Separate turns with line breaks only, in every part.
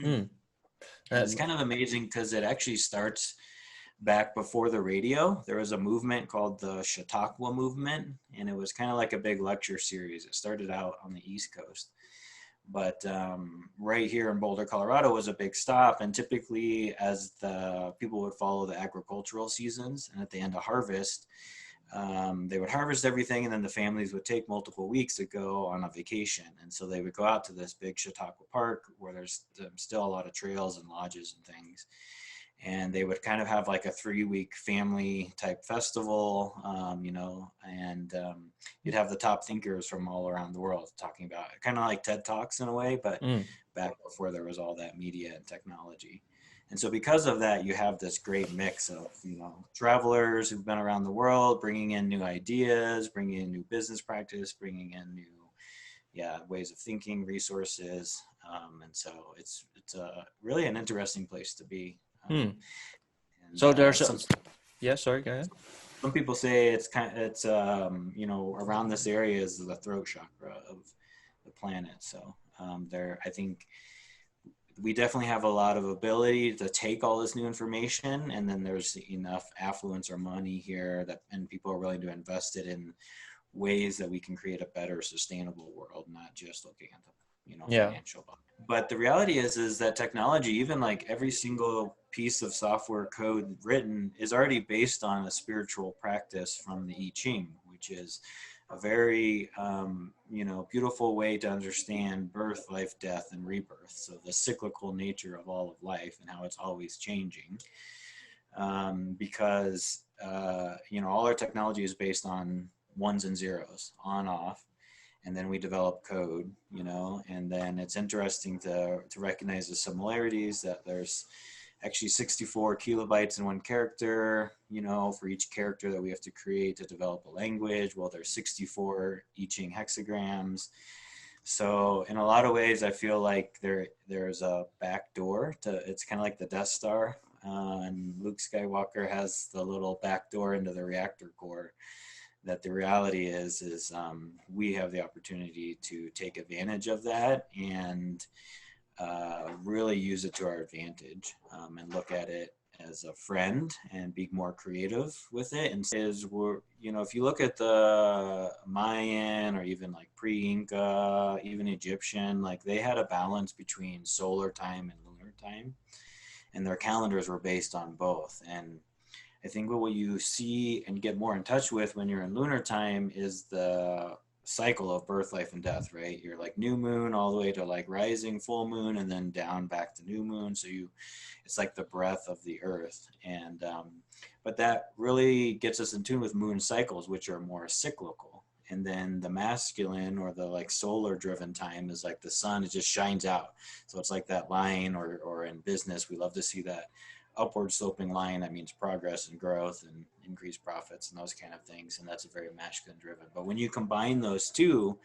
Mm.
And it's kind of amazing because it actually starts back before the radio. There was a movement called the Chautauqua Movement, and it was kind of like a big lecture series. It started out on the East Coast, but right here in Boulder, Colorado was a big stop. And typically as the people would follow the agricultural seasons, and at the end of harvest, they would harvest everything, and then the families would take multiple weeks to go on a vacation. And so they would go out to this big Chautauqua Park where there's still a lot of trails and lodges and things. And they would kind of have like a 3-week family type festival, and you'd have the top thinkers from all around the world talking about it, kind of like TED Talks in a way, but
Mm.
back before there was all that media and technology. And so because of that, you have this great mix of, travelers who've been around the world, bringing in new ideas, bringing in new business practice, bringing in new, ways of thinking, resources. And so it's really an interesting place to be.
Mm.
And
So there's a,
some
yeah, sorry, go ahead.
some people say it's around this area is the throat chakra of the planet. So there, I think we definitely have a lot of ability to take all this new information, and then there's enough affluence or money here and people are willing to invest it in ways that we can create a better sustainable world, not just looking at the
Yeah.
financial. But the reality is that technology, even like every single piece of software code written, is already based on a spiritual practice from the I Ching, which is a very beautiful way to understand birth, life, death, and rebirth. So the cyclical nature of all of life and how it's always changing, because all our technology is based on ones and zeros, on, off, and then we develop code, and then it's interesting to recognize the similarities, that there's actually 64 kilobytes in one character, for each character that we have to create to develop a language. Well, there's 64 I Ching hexagrams. So in a lot of ways, I feel like there's a back door to, it's kind of like the Death Star. And Luke Skywalker has the little back door into the reactor core. That the reality is we have the opportunity to take advantage of that and really use it to our advantage, and look at it as a friend and be more creative with it. And if you look at the Mayan or even like pre-Inca, even Egyptian, like they had a balance between solar time and lunar time, and their calendars were based on both. And I think what you see and get more in touch with when you're in lunar time is the cycle of birth, life, and death, right? You're like new moon all the way to like rising full moon, and then down back to new moon. So it's like the breath of the earth. And, but that really gets us in tune with moon cycles, which are more cyclical. And then the masculine, or the like solar driven time, is like the sun, it just shines out. So it's like that line, or in business, we love to see that upward sloping line. That means progress and growth and increased profits and those kind of things. And that's a very masculine driven. But when you combine those two,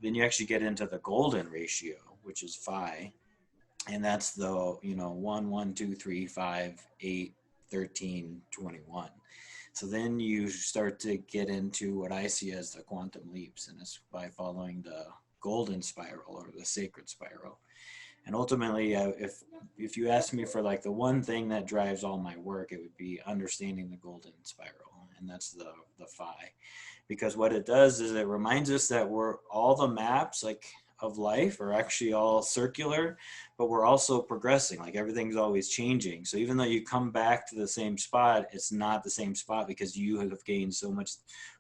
then you actually get into the golden ratio, which is phi. And that's the, 1, 1, 2, 3, 5, 8, 13, 21. So then you start to get into what I see as the quantum leaps. And it's by following the golden spiral, or the sacred spiral. And ultimately, if you ask me for like the one thing that drives all my work, it would be understanding the golden spiral, and that's the phi, because what it does is it reminds us that we're all the maps like of life are actually all circular, but we're also progressing. Like everything's always changing. So even though you come back to the same spot, it's not the same spot because you have gained so much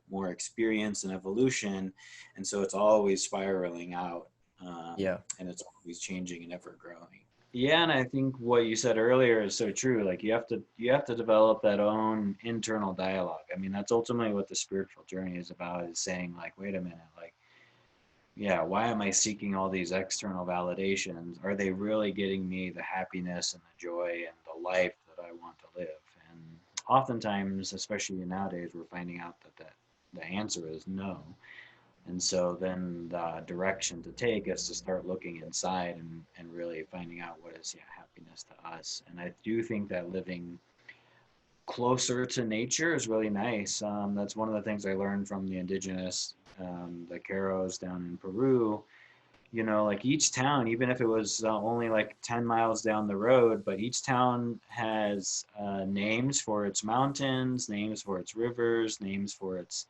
more experience and evolution, and so it's always spiraling out.
Yeah.
And it's always changing and ever growing. Yeah, and I think what you said earlier is so true. Like you have to develop that own internal dialogue. I mean, that's ultimately what the spiritual journey is about, is saying like, wait a minute, like, yeah, why am I seeking all these external validations? Are they really getting me the happiness and the joy and the life that I want to live? And oftentimes, especially nowadays, we're finding out that the answer is no. And so then the direction to take is to start looking inside and really finding out what is, happiness to us. And I do think that living closer to nature is really nice. That's one of the things I learned from the indigenous, the Caros down in Peru. you know, like each town, even if it was only like 10 miles down the road, but each town has names for its mountains, names for its rivers, names for its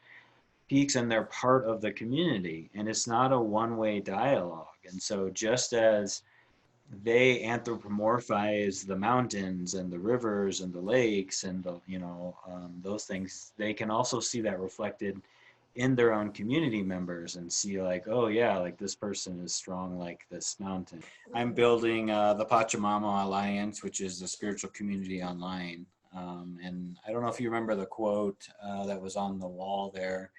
peaks, and they're part of the community. And it's not a one-way dialogue. And so just as they anthropomorphize the mountains and the rivers and the lakes and the, you know, those things, they can also see that reflected in their own community members and see like, oh yeah, like this person is strong like this mountain. I'm building the Pachamama Alliance, which is the spiritual community online. And I don't know if you remember the quote that was on the wall there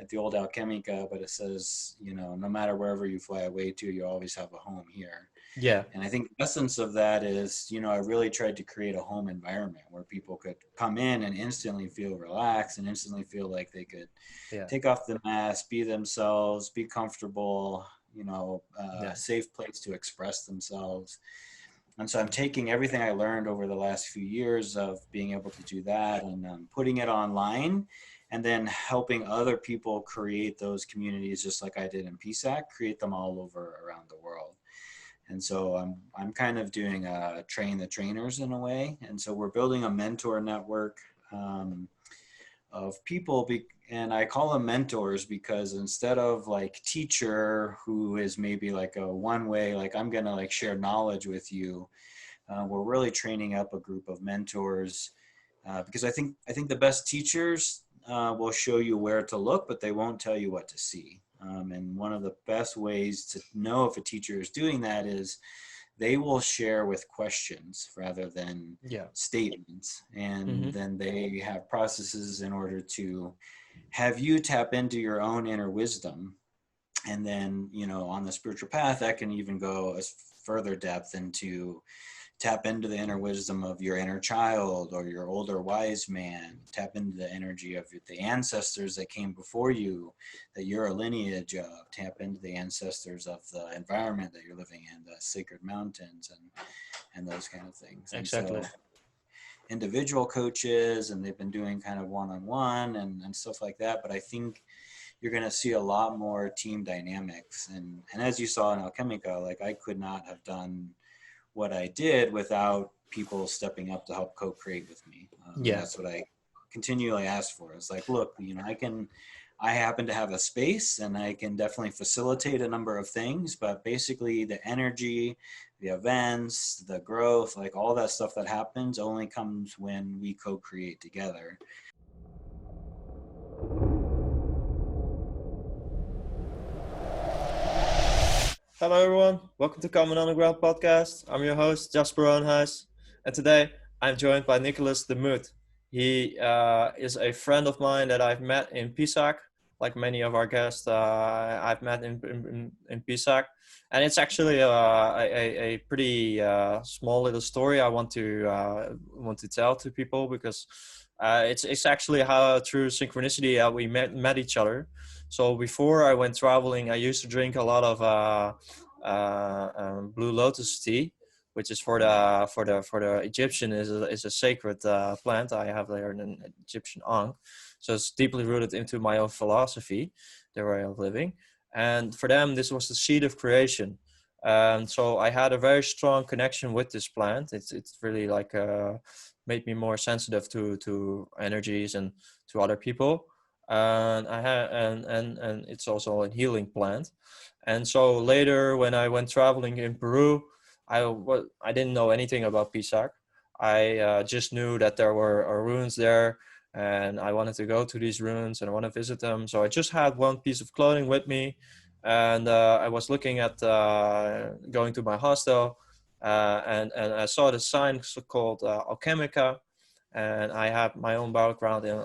at the old Alchemica, but it says, you know, no matter wherever you fly away to, you always have a home here.
Yeah.
And I think the essence of that is, you know, I really tried to create a home environment where people could come in and instantly feel relaxed and instantly feel like they could
Yeah.
take off the mask, be themselves, be comfortable, you know,
Yeah.
a safe place to express themselves. And so I'm taking everything I learned over the last few years of being able to do that and putting it online, and then helping other people create those communities just like I did in Pisac, create them all over around the world. And so I'm kind of doing a train the trainers in a way. And so we're building a mentor network of people. And I call them mentors because instead of like teacher, who is maybe like a one way, like I'm going to like share knowledge with you, we're really training up a group of mentors because I think the best teachers will show you where to look, but they won't tell you what to see. And one of the best ways to know if a teacher is doing that is they will share with questions rather than
Yeah.
statements.
Mm-hmm.
And then they have processes in order to have you tap into your own inner wisdom. And then, you know, on the spiritual path, that can even go as further depth into tap into the inner wisdom of your inner child or your older wise man, tap into the energy of the ancestors that came before you, that you're a lineage of, tap into the ancestors of the environment that you're living in, the sacred mountains and those kind of things. And
Exactly.
so individual coaches, and they've been doing kind of one-on-one and stuff like that, but I think you're going to see a lot more team dynamics. And as you saw in Alchemica, like I could not have done what I did without people stepping up to help co-create with me. And
Yeah.
that's what I continually ask for. It's like, look, you know, I happen to have a space and I can definitely facilitate a number of things, but basically the energy, the events, the growth, like all that stuff that happens only comes when we co-create together.
Hello, everyone. Welcome to Common Underground Podcast. I'm your host, Jasper Roanhuis. And today I'm joined by Nicolas Demuth. He is a friend of mine that I've met in Pisac. Like many of our guests, I've met in Pisac. And it's actually a pretty small little story I want to tell to people because it's actually how through synchronicity we met each other. So before I went traveling, I used to drink a lot of blue lotus tea, which is for the Egyptian is a sacred plant. I have there an Egyptian ankh, so it's deeply rooted into my own philosophy, their way of living. And for them, this was the seed of creation. And so I had a very strong connection with this plant. It's really like made me more sensitive to energies and to other people. And I had and it's also a healing plant. And so later, when I went traveling in Peru, I didn't know anything about Pisac. I just knew that there were ruins there, and I wanted to go to these ruins and I want to visit them. So I just had one piece of clothing with me, and I was looking at going to my hostel, and I saw the sign called Alchemica, and I have my own background in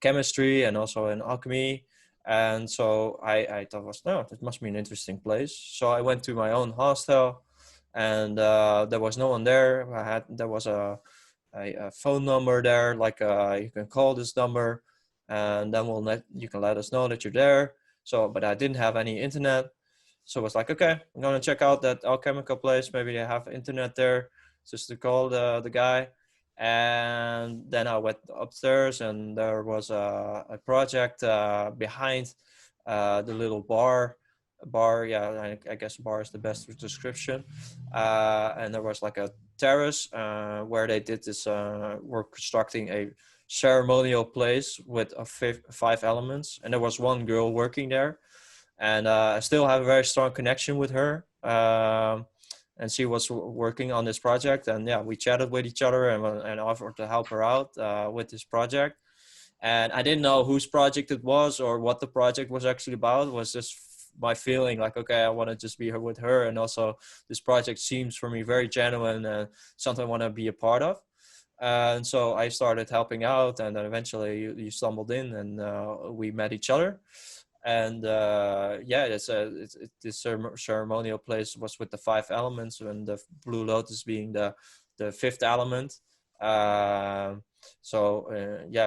chemistry and also in alchemy. And so I thought, no, it must be an interesting place. So I went to my own hostel, and there was no one there. There was a phone number there, like you can call this number, and then you can let us know that you're there. So, but I didn't have any internet, so I was like, okay, I'm gonna check out that alchemical place. Maybe they have internet there, just to call the guy. And then I went upstairs, and there was a project behind the little bar bar. Yeah, I guess bar is the best description. And there was like a terrace where they did this. Were constructing a ceremonial place with five elements, and there was one girl working there, and I still have a very strong connection with her. And she was working on this project, and yeah, we chatted with each other and offered to help her out with this project. And I didn't know whose project it was or what the project was actually about. It was just my feeling like, okay, I want to just be here with her, and also this project seems for me very genuine and something I want to be a part of. And so I started helping out, and then eventually you stumbled in, and we met each other. And yeah, this ceremonial place was with the five elements, and the blue lotus being the fifth element. Yeah,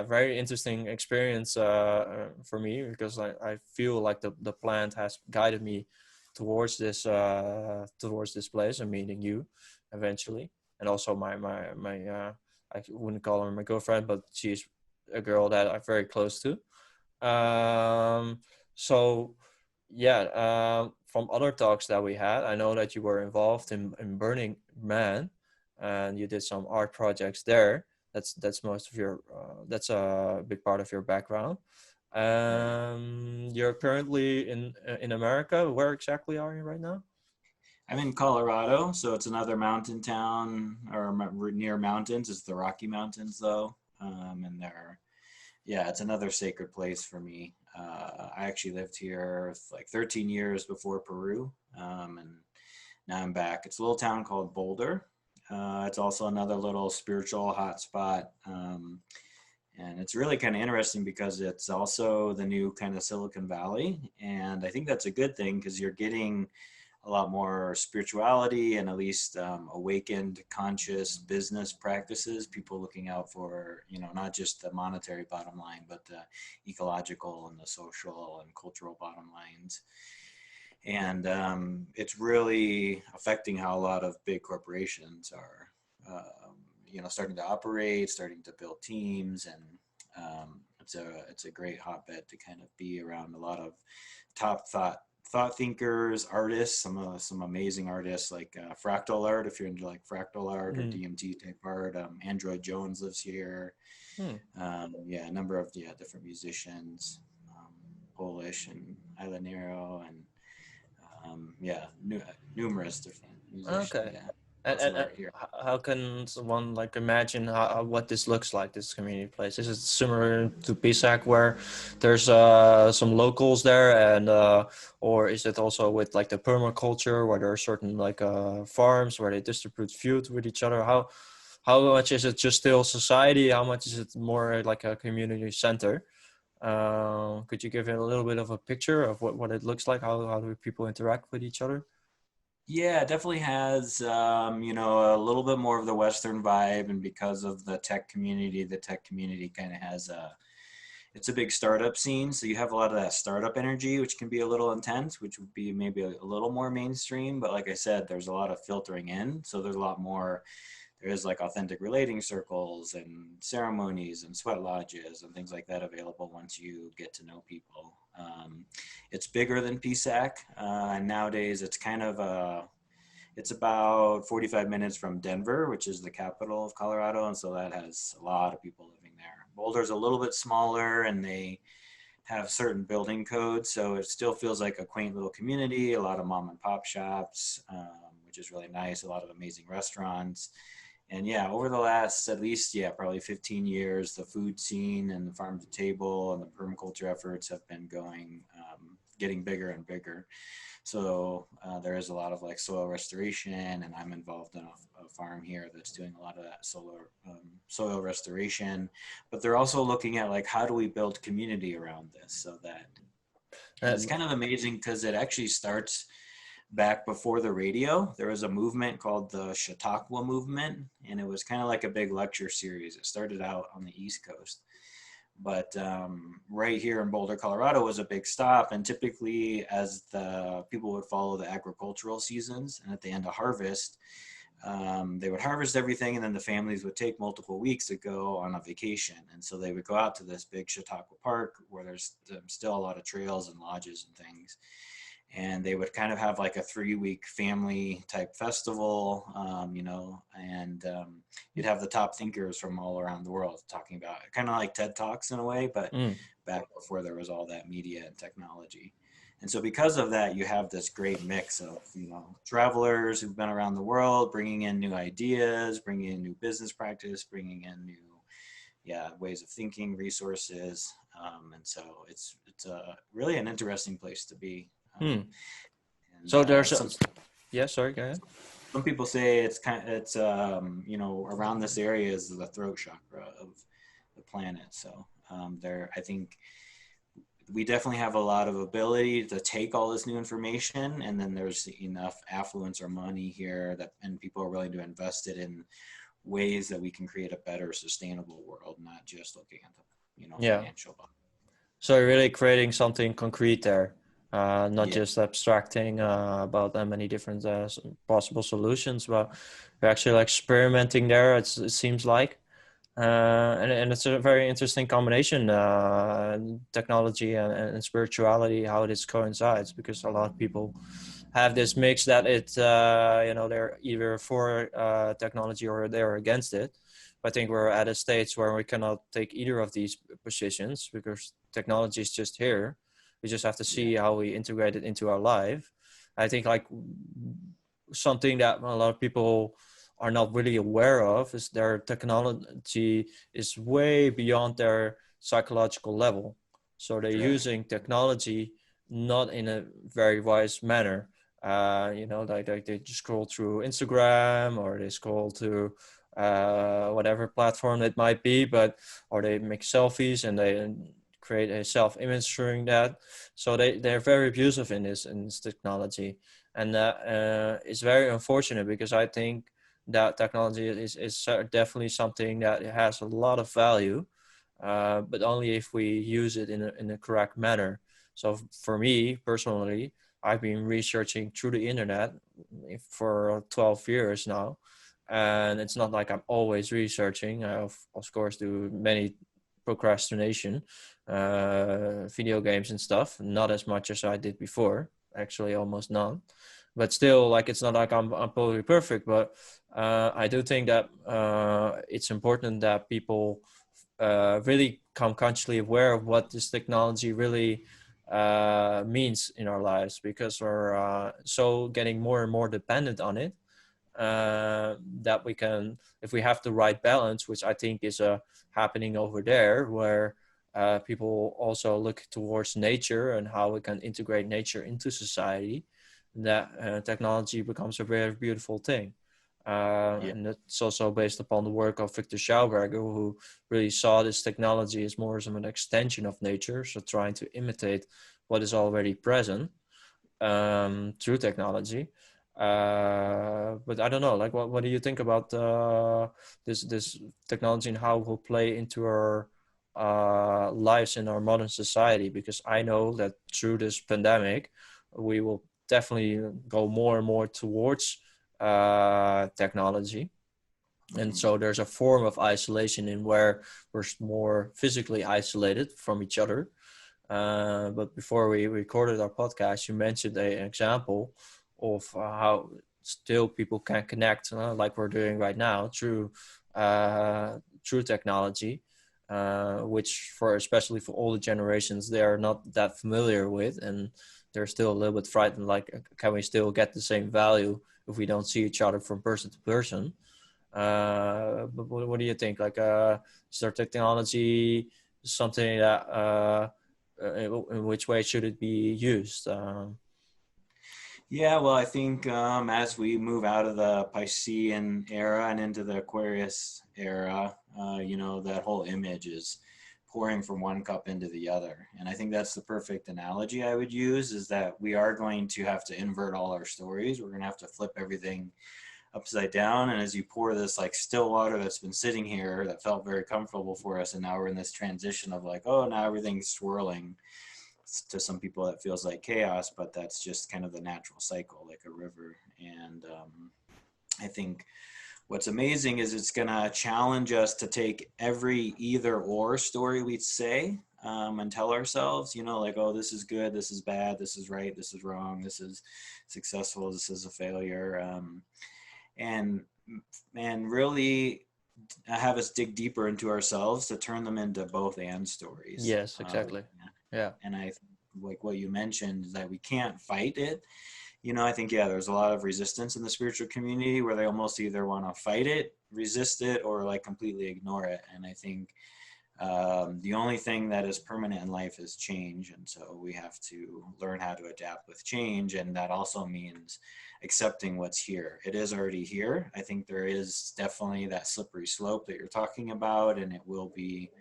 very interesting experience for me, because I feel like the plant has guided me towards this place and meeting you eventually, and also my I wouldn't call her my girlfriend, but she's a girl that I'm very close to. Um, so yeah, from other talks that we had, I know that you were involved in Burning Man, and you did some art projects there. That's most of your that's a big part of your background.
Right.
You're currently in America. Where exactly are you right now?
I'm in Colorado, so it's another mountain town or near mountains. It's the Rocky Mountains, though, and there, yeah, it's another sacred place for me. I actually lived here like 13 years before Peru, and now I'm back. It's a little town called Boulder. It's also another little spiritual hotspot. And it's really kind of interesting because it's also the new kind of Silicon Valley. And I think that's a good thing because you're getting a lot more spirituality and at least awakened conscious business practices, people looking out for, not just the monetary bottom line, but the ecological and the social and cultural bottom lines. And it's really affecting how a lot of big corporations are, starting to operate, starting to build teams, and it's a great hotbed to kind of be around a lot of top thought thinkers, artists, some amazing artists like fractal art, if you're into like fractal art or
Mm.
DMT type art. Android Jones lives here.
Hmm.
Yeah, a number of different musicians, Polish and Islanero, and yeah, numerous different musicians.
Okay.
Yeah, lots
And
of art here.
how can someone like imagine what this looks like, this community place? Is it similar to Pisac, where there's some locals there, and or is it also with like the permaculture, where there are certain like farms where they distribute food with each other? How much is it just still society? How much is it more like a community center? Could you give it a little bit of a picture of what it looks like? How do people interact with each other?
Yeah, it definitely has, a little bit more of the Western vibe, and because of the tech community kind of has it's a big startup scene. So you have a lot of that startup energy, which can be a little intense, which would be maybe a little more mainstream. But like I said, there's a lot of filtering in. So there's a lot more, there is like authentic relating circles and ceremonies and sweat lodges and things like that available once you get to know people. It's bigger than PSAC, and nowadays it's about 45 minutes from Denver, which is the capital of Colorado, and so that has a lot of people living there. Boulder's a little bit smaller, and they have certain building codes, so it still feels like a quaint little community. A lot of mom and pop shops, which is really nice. A lot of amazing restaurants. And yeah, over the last at least, probably 15 years, the food scene and the farm to table and the permaculture efforts have been getting bigger and bigger. So there is a lot of like soil restoration, and I'm involved in a farm here that's doing a lot of that soil restoration. But they're also looking at like, how do we build community around this, and it's
And
kind of amazing because it actually starts back before the radio. There was a movement called the Chautauqua Movement, and it was kind of like a big lecture series. It started out on the East Coast, but right here in Boulder, Colorado was a big stop. And typically, as the people would follow the agricultural seasons, and at the end of harvest, they would harvest everything, and then the families would take multiple weeks to go on a vacation. And so they would go out to this big Chautauqua Park where there's still a lot of trails and lodges and things. and they would kind of have like a 3-week family type festival, and you'd have the top thinkers from all around the world talking about it, kind of like TED Talks in a way, but
Mm.
back before there was all that media and technology. And so because of that, you have this great mix of, travelers who've been around the world, bringing in new ideas, bringing in new business practice, bringing in new ways of thinking, resources. And so it's really an interesting place to be.
Mm.
And
So there's
some
yeah, sorry, go ahead.
some people say it's around this area is the throat chakra of the planet. So I think we definitely have a lot of ability to take all this new information, and then there's enough affluence or money here and people are willing to invest it in ways that we can create a better sustainable world, not just looking at the
Yeah.
financial.
So you're really creating something concrete there, not
Yeah.
just abstracting about many different possible solutions, but you're actually like experimenting there. It seems like, and it's a very interesting combination, technology and spirituality, how this coincides, because a lot of people have this mix that they're either for technology or they're against it. I think we're at a stage where we cannot take either of these positions because technology is just here. We just have to see how we integrate it into our life. I think like something that a lot of people are not really aware of is their technology is way beyond their psychological level. So they're using technology not in a very wise manner. Like they just scroll through Instagram or they scroll through whatever platform it might be, or they make selfies and they create a self-image through that. So they're very abusive in this technology, and it's very unfortunate because I think that technology is definitely something that has a lot of value, but only if we use it in a correct manner. So for me personally, I've been researching through the internet for 12 years now. And it's not like I'm always researching. I, of course, do many procrastination, video games and stuff. Not as much as I did before. Actually, almost none. But still, like it's not like I'm totally perfect. But I do think that it's important that people really come consciously aware of what this technology really means in our lives, because we're so getting more and more dependent on it, that we can, if we have the right balance, which I think is happening over there, where people also look towards nature and how we can integrate nature into society, that technology becomes a very beautiful thing. And it's also based upon the work of Victor Schauberger, who really saw this technology as more as an extension of nature, so trying to imitate what is already present through technology. But I don't know, like what do you think about this technology and how it will play into our lives in our modern society? Because I know that through this pandemic, we will definitely go more and more towards technology. And so there's a form of isolation in where we're more physically isolated from each other. But before we recorded our podcast, you mentioned an example of how still people can connect, like we're doing right now, through technology, which especially for older generations, they are not that familiar with, and they're still a little bit frightened. Like, can we still get the same value if we don't see each other from person to person? But what do you think? Like, is there technology something that in which way should it be used?
Yeah, well, I think as we move out of the Piscean era and into the Aquarius era, that whole image is pouring from one cup into the other. And I think that's the perfect analogy I would use, is that we are going to have to invert all our stories. We're going to have to flip everything upside down. And as you pour this like still water that's been sitting here that felt very comfortable for us, and now we're in this transition of like, oh, now everything's swirling. To some people that feels like chaos, but that's just kind of the natural cycle, like a river. And I think what's amazing is it's going to challenge us to take every either or story we'd say, and tell ourselves, like, oh, this is good, this is bad, this is right, this is wrong, this is successful, this is a failure, and really have us dig deeper into ourselves to turn them into both and stories.
Yes, exactly. Yeah.
And I like what you mentioned, is that we can't fight it. I think, yeah, there's a lot of resistance in the spiritual community where they almost either want to fight it, resist it, or like completely ignore it. And I think the only thing that is permanent in life is change. And so we have to learn how to adapt with change. And that also means accepting what's here. It is already here. I think there is definitely that slippery slope that you're talking about, and it will be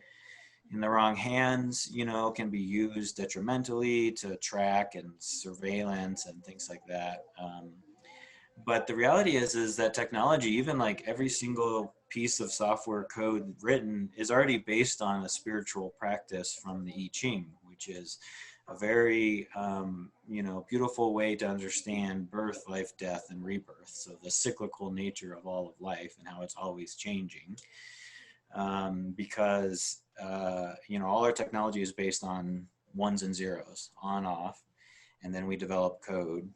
in the wrong hands, can be used detrimentally to track and surveillance and things like that. But the reality is that technology, even like every single piece of software code written, is already based on a spiritual practice from the I Ching, which is a very, beautiful way to understand birth, life, death, and rebirth. So the cyclical nature of all of life and how it's always changing. Because all our technology is based on ones and zeros, on, off, and then we develop code,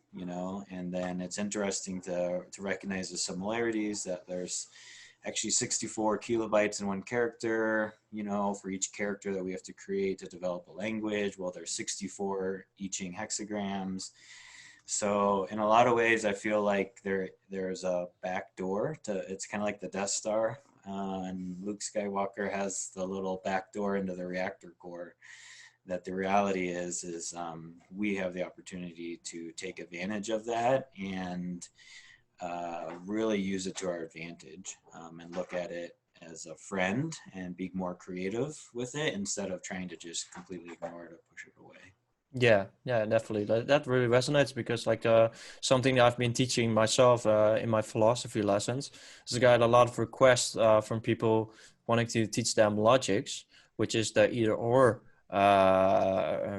and then it's interesting to recognize the similarities, that there's actually 64 kilobytes in one character, for each character that we have to create to develop a language. Well, there's 64 I Ching hexagrams. So in a lot of ways, I feel like there's a back door it's kind of like the Death Star. And Luke Skywalker has the little back door into the reactor core. That the reality is we have the opportunity to take advantage of that and really use it to our advantage, and look at it as a friend and be more creative with it instead of trying to just completely ignore it or push it away.
Yeah, definitely. That really resonates because like something that I've been teaching myself in my philosophy lessons is I got a lot of requests from people wanting to teach them logics, which is the either or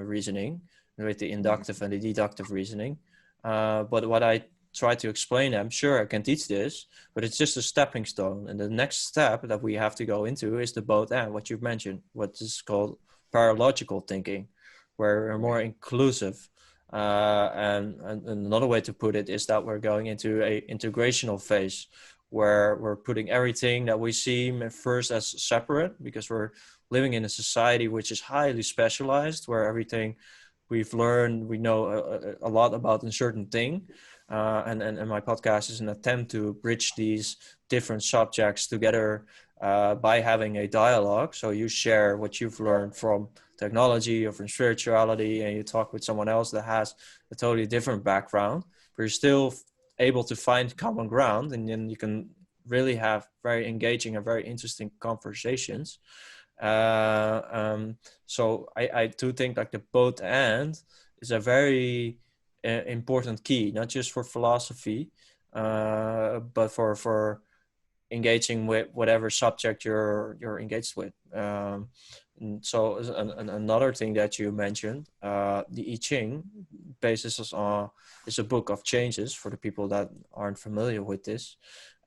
reasoning with the inductive and the deductive reasoning. But what I try to explain them, sure, I can teach this, but it's just a stepping stone. And the next step that we have to go into is the both and, what you've mentioned, what is called paralogical thinking, where we're more inclusive. And another way to put it is that we're going into a integrational phase where we're putting everything that we see first as separate, because we're living in a society which is highly specialized, where everything we've learned, we know a lot about a certain thing. And my podcast is an attempt to bridge these different subjects together by having a dialogue. So you share what you've learned from technology or from spirituality, and you talk with someone else that has a totally different background, but you're still able to find common ground, and then you can really have very engaging and very interesting conversations. So I do think like the both and is a very important key, not just for philosophy, but for engaging with whatever subject you're engaged with. And so another thing that you mentioned, the I Ching basis on is a book of changes for the people that aren't familiar with this,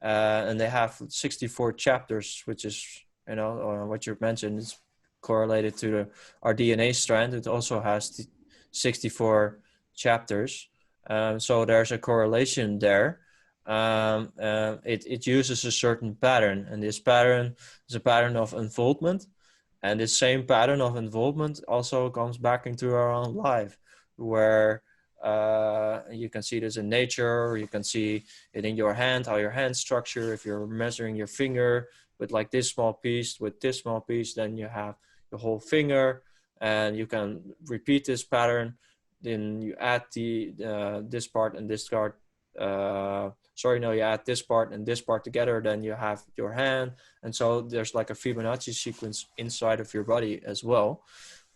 and they have 64 chapters, which is what you mentioned is correlated to our DNA strand. It also has 64 chapters, so there's a correlation there. It uses a certain pattern, and this pattern is a pattern of unfoldment, and this same pattern of involvement also comes back into our own life, where you can see this in nature, you can see it in your hand, how your hand structure. If you're measuring your finger with like this small piece, with this small piece, then you have the whole finger, and you can repeat this pattern. Then you add this part and this part. You add this part and this part together, then you have your hand. And so there's like a Fibonacci sequence inside of your body as well.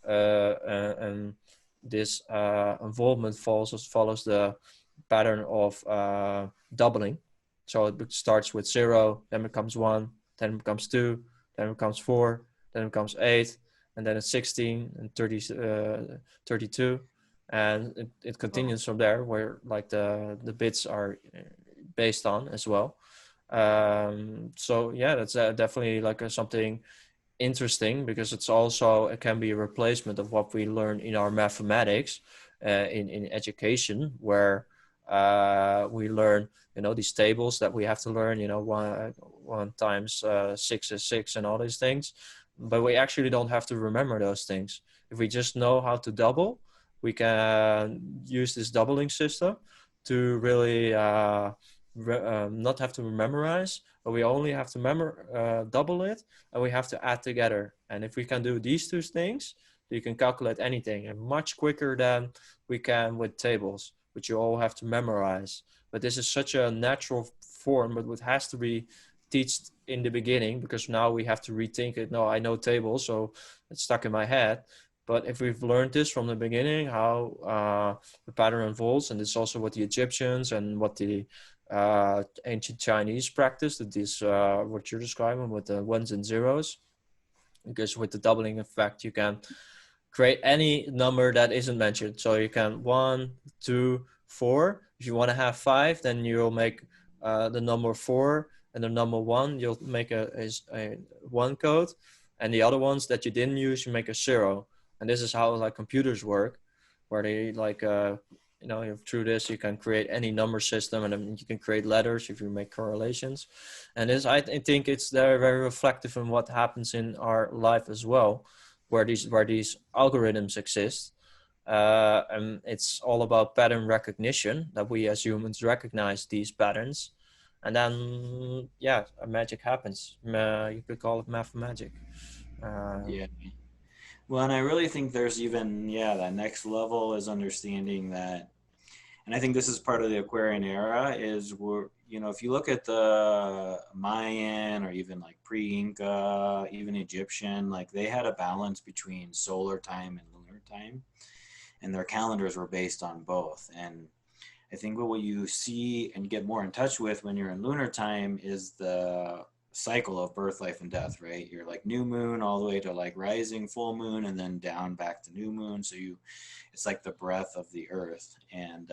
And this involvement follows the pattern of doubling. So it starts with 0, then it becomes 1, then it becomes 2, then it becomes 4, then it becomes 8, and then it's 16 and 32. And it continues from there, where like the bits are based on as well. So yeah, that's definitely like something interesting because it can be a replacement of what we learn in our mathematics in education, where we learn, these tables that we have to learn, one times six is six and all these things, but we actually don't have to remember those things. If we just know how to double, we can use this doubling system to really not have to memorize, but we only have to double it, and we have to add together. And if we can do these two things, you can calculate anything, and much quicker than we can with tables, which you all have to memorize. But this is such a natural form, but it has to be taught in the beginning, because now we have to rethink it. No, I know tables, so it's stuck in my head. But if we've learned this from the beginning, how the pattern unfolds, and it's also what the Egyptians and what the ancient Chinese practiced, that this what you're describing with the ones and zeros, because with the doubling effect, you can create any number that isn't mentioned. So you can 1, 2, 4. If you want to have 5, then you'll make the number 4 and the number 1. You'll make a 1 code, and the other ones that you didn't use, you make a 0. And this is how like computers work, where they like through this you can create any number system, and then you can create letters if you make correlations. And this, I think it's very, very reflective in what happens in our life as well, where these algorithms exist, and it's all about pattern recognition, that we as humans recognize these patterns, and then magic happens. You could call it math magic.
Yeah. Well, and I really think there's even, that next level is understanding that, and I think this is part of the Aquarian era, is if you look at the Mayan or even like pre-Inca, even Egyptian, like they had a balance between solar time and lunar time, and their calendars were based on both. And I think what you see and get more in touch with when you're in lunar time is the cycle of birth, life, and death, right? You're like new moon all the way to like rising, full moon, and then down back to new moon. So it's like the breath of the earth. And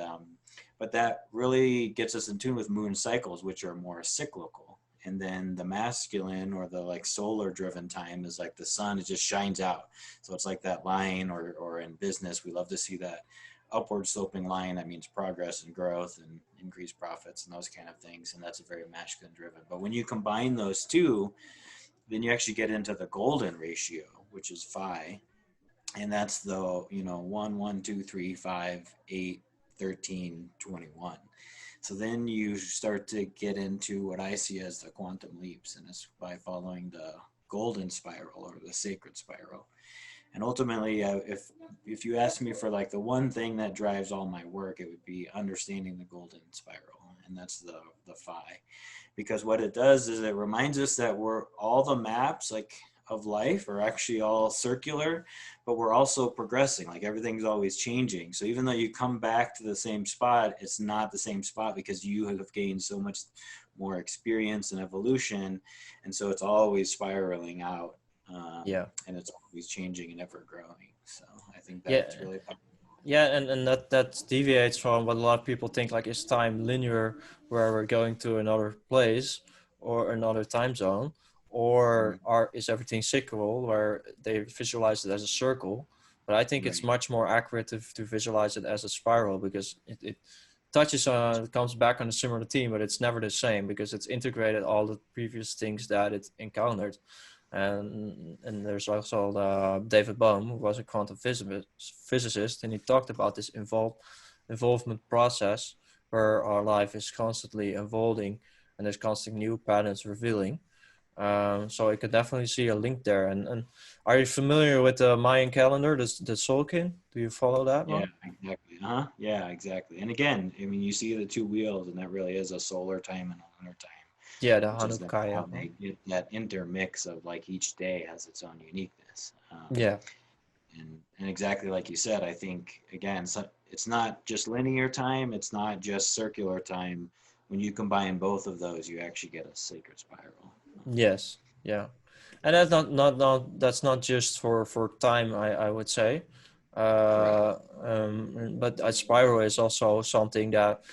but that really gets us in tune with moon cycles, which are more cyclical. And then the masculine, or the like solar driven time, is like the sun, it just shines out. So it's like that line, or in business, we love to see that upward sloping line. That means progress and growth and increased profits and those kind of things. And that's a very masculine driven. But when you combine those two, then you actually get into the golden ratio, which is phi. And that's the, 1, 1, 2, 3, 5, 8, 13, 21. So then you start to get into what I see as the quantum leaps, and it's by following the golden spiral or the sacred spiral. And ultimately, if you ask me for like the one thing that drives all my work, it would be understanding the golden spiral, and that's the phi. Because what it does is it reminds us that we're all the maps like of life are actually all circular, but we're also progressing. Like everything's always changing. So even though you come back to the same spot, it's not the same spot because you have gained so much more experience and evolution, and so it's always spiraling out. And it's always changing and ever growing. So I think that's really powerful.
And that deviates from what a lot of people think, like, is time linear, where we're going to another place or another time zone, or is everything cyclical, where they visualize it as a circle. But I think it's
Right.
much more accurate to visualize it as a spiral, because it touches on, it comes back on a similar theme, but it's never the same, because it's integrated all the previous things that it encountered. And there's also David Bohm, who was a quantum physicist, and he talked about this involvement process, where our life is constantly evolving and there's constantly new patterns revealing. So I could definitely see a link there. And are you familiar with the Mayan calendar, the Solkin? Do you follow that
Yeah,
one?
exactly. Yeah, exactly. And again, I mean, you see the two wheels, and that really is a solar time and a lunar time,
Yeah, the
which is then
Hanukkah.
how they get that intermix of like each day has its own uniqueness.
Yeah.
And exactly like you said, I think again, so it's not just linear time, it's not just circular time. When you combine both of those, you actually get a sacred spiral.
Yes. Yeah. And that's that's not just for time, I would say.
Correct.
But a spiral is also something that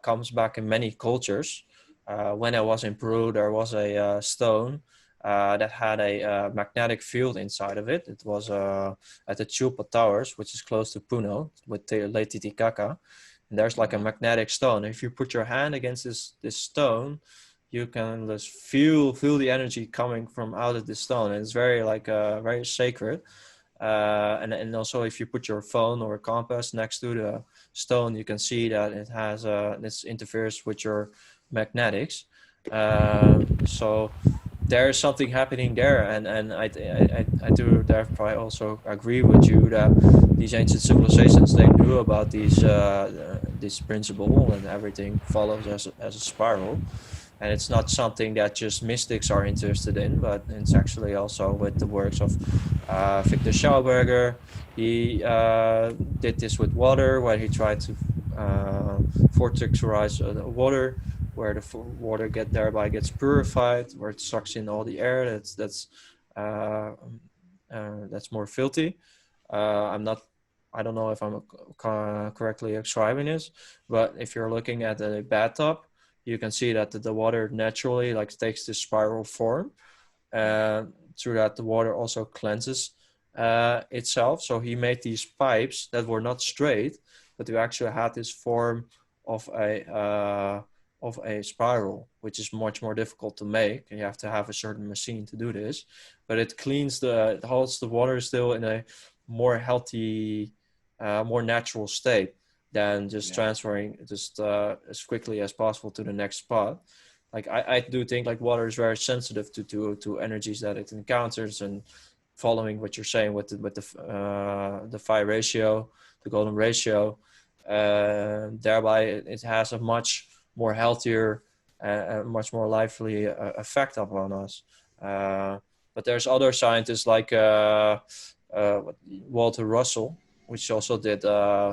comes back in many cultures. When I was in Peru, there was a stone that had a magnetic field inside of it. It was at the Chupa Towers, which is close to Puno with Lake Titicaca. And there's like a magnetic stone. If you put your hand against this stone, you can just feel the energy coming from out of the stone. And it's very like very sacred. And also if you put your phone or compass next to the stone, you can see that it has this interferes with your magnetics. So there's something happening there, and I do therefore I also agree with you that these ancient civilizations, they knew about this principle, and everything follows as a spiral. And it's not something that just mystics are interested in, but it's actually also with the works of Victor Schauberger. He did this with water, where he tried to vortexize water, where the water thereby gets purified, where it sucks in all the air that's more filthy. I don't know if I'm correctly describing this, but if you're looking at a bathtub, you can see that the water naturally like takes this spiral form. Through that, the water also cleanses itself. So he made these pipes that were not straight, but they actually had this form of a spiral, which is much more difficult to make, and you have to have a certain machine to do this. But it holds the water still in a more healthy, more natural state than just transferring just as quickly as possible to the next spot. Like I do think like water is very sensitive to energies that it encounters, and following what you're saying with the phi ratio, the golden ratio, thereby it has a much more healthier, much more lively effect upon us. But there's other scientists like Walter Russell, which also did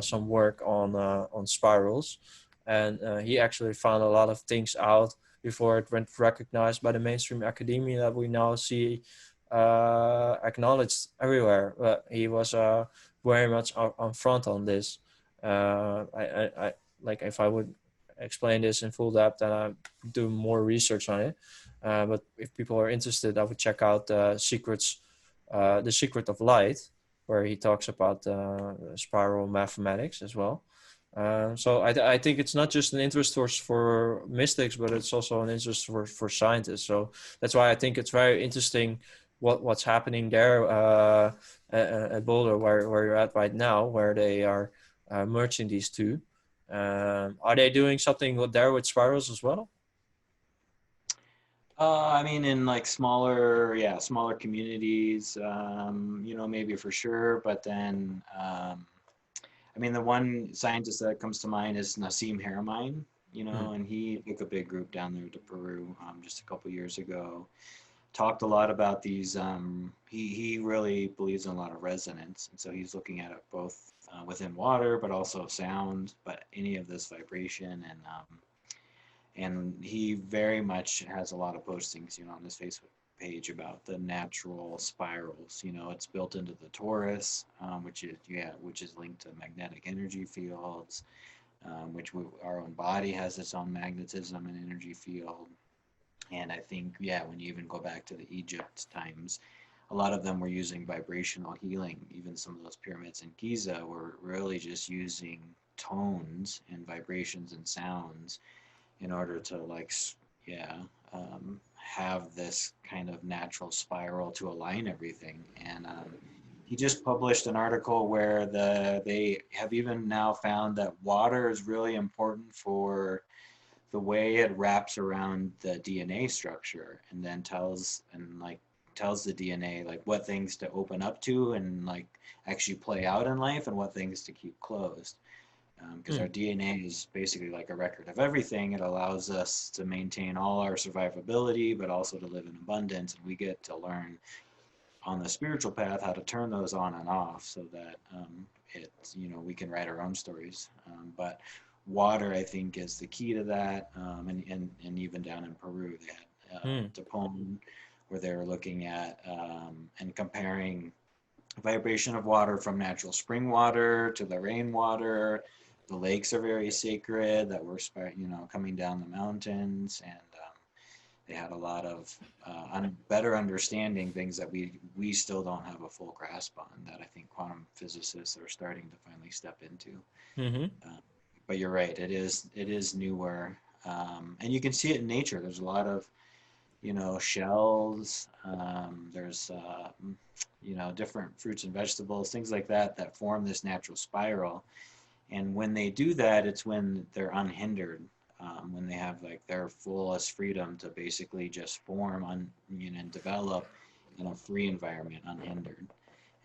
some work on spirals, and he actually found a lot of things out before it went recognized by the mainstream academia that we now see acknowledged everywhere. But he was very much on front on this. I like if I would explain this in full depth, then I do more research on it. But if people are interested, I would check out the Secret of Light, where he talks about spiral mathematics as well. So I think it's not just an interest for mystics, but it's also an interest for scientists. So that's why I think it's very interesting what's happening there at Boulder, where you're at right now, where they are merging these two. Are they doing something there with spirals as well?
I mean, in like smaller communities, maybe for sure. But then, I mean, the one scientist that comes to mind is Nassim Haramein, and he took a big group down there to Peru just a couple years ago. Talked a lot about these. He really believes in a lot of resonance, and so he's looking at it both within water, but also sound, but any of this vibration, and he very much has a lot of postings, on his Facebook page about the natural spirals. It's built into the torus, which is linked to magnetic energy fields, our own body has its own magnetism and energy field. And I think, when you even go back to the Egypt times, a lot of them were using vibrational healing. Even some of those pyramids in Giza were really just using tones and vibrations and sounds in order to have this kind of natural spiral to align everything. And he just published an article where they have even now found that water is really important for the way it wraps around the DNA structure, and then tells the DNA like what things to open up to and like actually play out in life, and what things to keep closed. Because our DNA is basically like a record of everything. It allows us to maintain all our survivability, but also to live in abundance. And we get to learn on the spiritual path how to turn those on and off, so that we can write our own stories. But water, I think, is the key to that. And even down in Peru, they had Dapone, where they were looking at and comparing vibration of water from natural spring water to the rainwater. The lakes are very sacred that were coming down the mountains, and they had a lot of better understanding things that we still don't have a full grasp on, that I think quantum physicists are starting to finally step into.
Mm-hmm.
Uh, but you're right, it is newer, and you can see it in nature. There's a lot of shells. There's different fruits and vegetables, things like that, that form this natural spiral. And when they do that, it's when they're unhindered, when they have like their fullest freedom to basically just form and develop in a free environment, unhindered.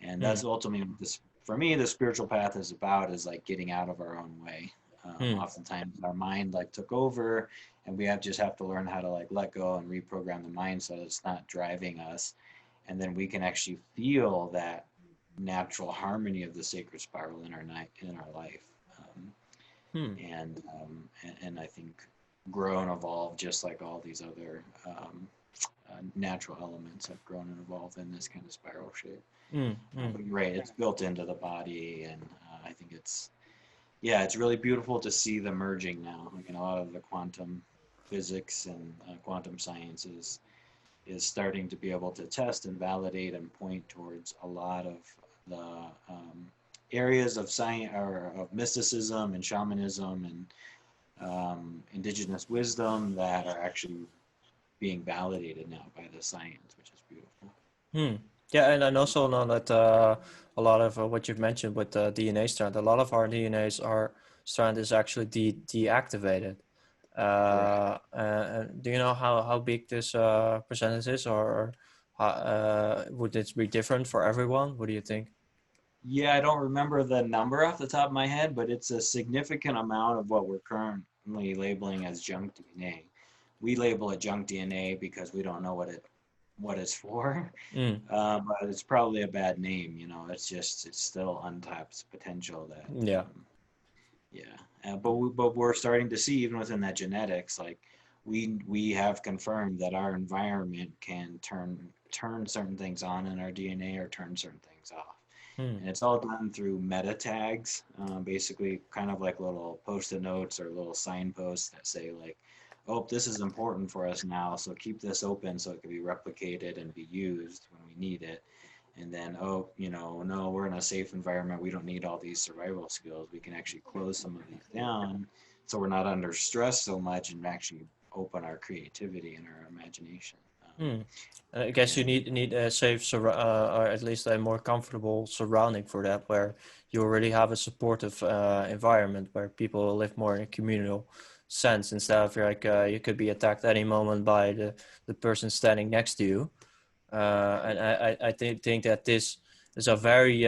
And
Mm.
that's ultimately what this, for me, the spiritual path is about, is like getting out of our own way.
Mm.
Oftentimes our mind like took over, and we just have to learn how to like let go and reprogram the mind so that it's not driving us, and then we can actually feel that natural harmony of the sacred spiral in our night in our life. Um,
Mm.
and I think grow and evolve just like all these other natural elements have grown and evolved in this kind of spiral shape.
Mm. Mm.
But you're right, it's built into the body, and I think it's really beautiful to see the merging now. Like in a lot of the quantum physics and quantum sciences is starting to be able to test and validate and point towards a lot of the areas of science or of mysticism and shamanism and indigenous wisdom that are actually being validated now by the science, which is beautiful.
Hmm. Yeah, and also know that a lot of what you've mentioned with the DNA strand, a lot of our DNAs are strand is actually deactivated.
Correct.
Do you know how big this percentage is, or would it be different for everyone? What do you think?
Yeah, I don't remember the number off the top of my head, but it's a significant amount of what we're currently labeling as junk DNA. We label it junk DNA because we don't know what it's for,
Mm.
but it's probably a bad name. It's still untapped potential that
Yeah.
yeah. But we're starting to see even within that genetics, like we have confirmed that our environment can turn certain things on in our DNA or turn certain things off.
Hmm.
And it's all done through meta tags, basically kind of like little post-it notes or little signposts that say like, oh, this is important for us now, so keep this open so it can be replicated and be used when we need it. And then, oh, no, we're in a safe environment. We don't need all these survival skills. We can actually close some of these down so we're not under stress so much and actually open our creativity and our imagination.
Hmm. I guess you
And
need a safe or at least a more comfortable surrounding for that, where you already have a supportive environment where people live more in a communal sense instead of like you could be attacked any moment by the person standing next to you. And I think that this is a very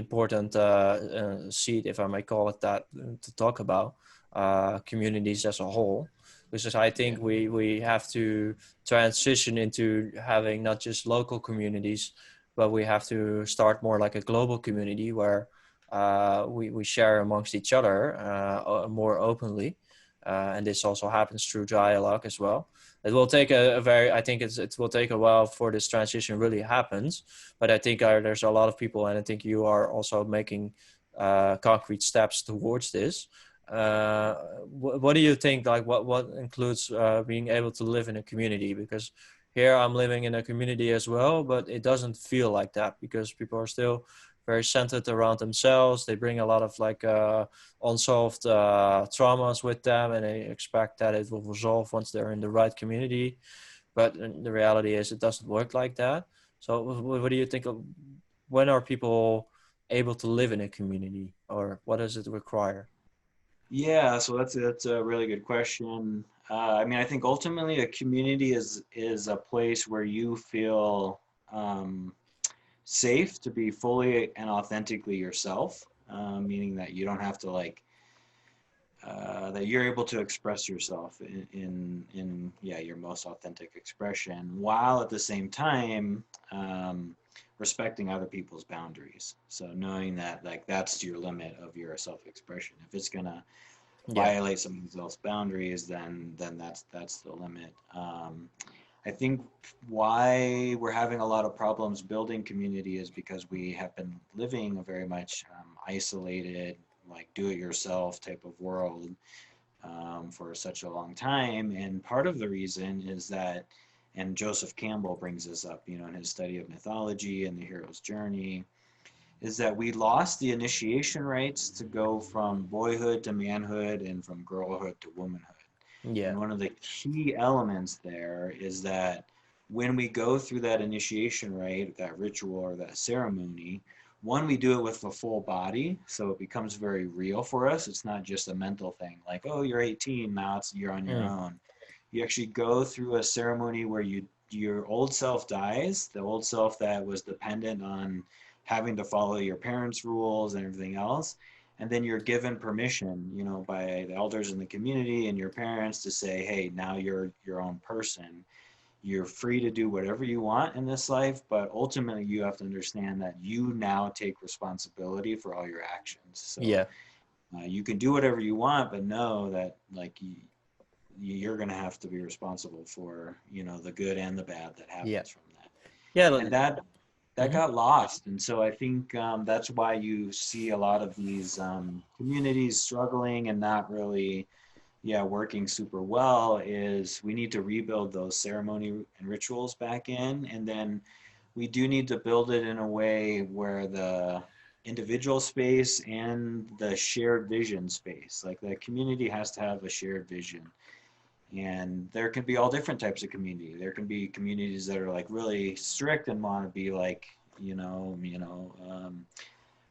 important seed, if I may call it that, to talk about communities as a whole. Because I
yeah,
think we have to transition into having not just local communities, but we have to start more like a global community where we share amongst each other more openly. And this also happens through dialogue as well. It will take I think it will take a while for this transition really happens, but I think there's a lot of people, and I think you are also making concrete steps towards this. What do you think, like what includes being able to live in a community? Because here I'm living in a community as well, but it doesn't feel like that because people are still very centered around themselves. They bring a lot of like unsolved traumas with them, and they expect that it will resolve once they're in the right community. But the reality is, it doesn't work like that. So, what do you think of when are people able to live in a community, or what does it require?
yeah. So that's a really good question. I mean, I think ultimately a community is a place where you feel um, safe to be fully and authentically yourself, meaning that you don't have to that you're able to express yourself in yeah, your most authentic expression, while at the same time respecting other people's boundaries. So knowing that like that's your limit of your self-expression. If it's gonna
Yeah.
violate somebody else's boundaries, then that's the limit. I think why we're having a lot of problems building community is because we have been living a very much isolated, like do-it-yourself type of world, for such a long time. And part of the reason is that, and Joseph Campbell brings this up, you know, in his study of mythology and the hero's journey, is that we lost the initiation rites to go from boyhood to manhood and from girlhood to womanhood.
Yeah.
And one of the key elements there is that when we go through that initiation rite, that ritual or that ceremony, one, we do it with the full body, so it becomes very real for us. It's not just a mental thing like, oh, you're 18, now you're on your
Mm.
own. You actually go through a ceremony where your old self dies, the old self that was dependent on having to follow your parents' rules and everything else. And then you're given permission, you know, by the elders in the community and your parents to say, hey, now you're your own person. You're free to do whatever you want in this life, but ultimately you have to understand that you now take responsibility for all your actions. So
Yeah.
you can do whatever you want, but know that like you're going to have to be responsible for, you know, the good and the bad that
Yeah.
happens from that.
Yeah.
And that
Mhm.
got lost. And so I think that's why you see a lot of these communities struggling and not really, yeah, working super well. Is we need to rebuild those ceremony and rituals back in, and then we do need to build it in a way where the individual space and the shared vision space, like the community has to have a shared vision. And there can be all different types of community. There can be communities that are like really strict and want to be like,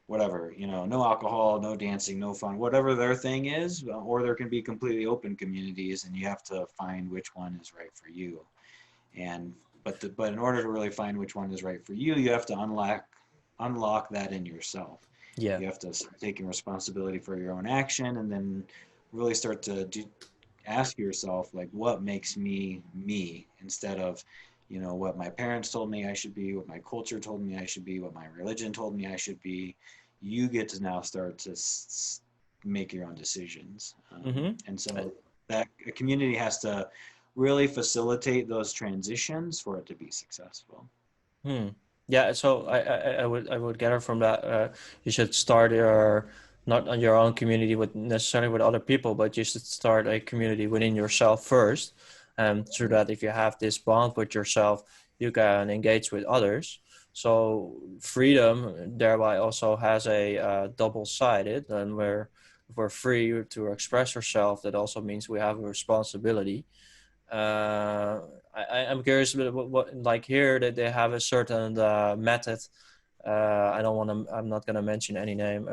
whatever, you know, no alcohol, no dancing, no fun, whatever their thing is. Or there can be completely open communities, and you have to find which one is right for you. And but in order to really find which one is right for you, you have to unlock that in yourself.
Yeah.
You have to start taking responsibility for your own action, and then really start to ask yourself like, what makes me me, instead of, you know, what my parents told me I should be, what my culture told me I should be, what my religion told me I should be. You get to now start to make your own decisions.
Mm-hmm.
And so that a community has to really facilitate those transitions for it to be successful.
Hmm. Yeah, so I would gather from that you should start your not on your own community with necessarily with other people, but you should start a community within yourself first, so that if you have this bond with yourself, you can engage with others. So freedom thereby also has a double-sided, and where if we're free to express ourselves, that also means we have a responsibility. uh, I'm curious about what like here that they have a certain method. I don't want to. I'm not going to mention any name,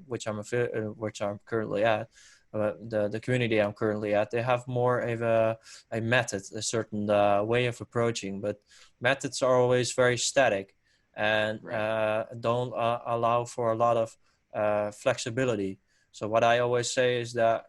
which I'm currently at. The community I'm currently at, they have more of a method, a certain way of approaching. But methods are always very static and
Right.
don't allow for a lot of flexibility. So what I always say is that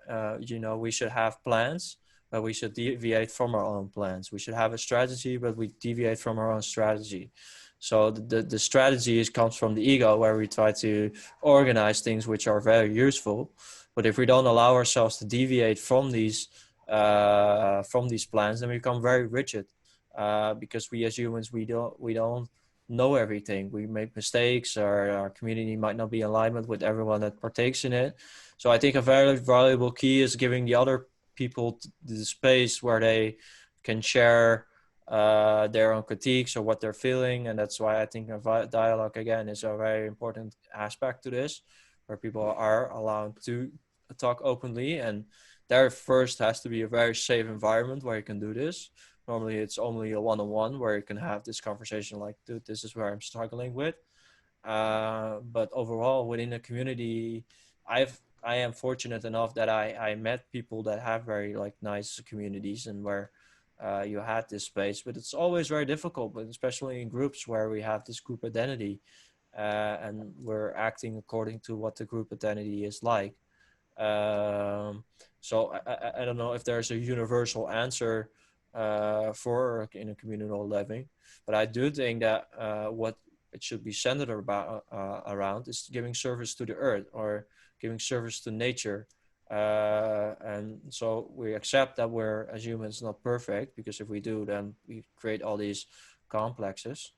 we should have plans, but we should deviate from our own plans. We should have a strategy, but we deviate from our own strategy. So the strategy comes from the ego, where we try to organize things which are very useful. But if we don't allow ourselves to deviate from these plans, then we become very rigid. Because we as humans, we don't know everything. We make mistakes. Our community might not be in alignment with everyone that partakes in it. So I think a very valuable key is giving the other people the space where they can share their own critiques or what they're feeling. And that's why I think a dialogue again is a very important aspect to this, where people are allowed to talk openly. And there first has to be a very safe environment where you can do this. Normally it's only a one-on-one where you can have this conversation like, dude, this is where I'm struggling with. But overall, within the community, I am fortunate enough that I met people that have very like nice communities, and where you had this space. But it's always very difficult, but especially in groups where we have this group identity, and we're acting according to what the group identity is like. Um, so I don't know if there's a universal answer for in a communal living, but I do think that what it should be centered around is giving service to the earth, or giving service to nature. And so we accept that we're as humans not perfect, because if we do, then we create all these complexes.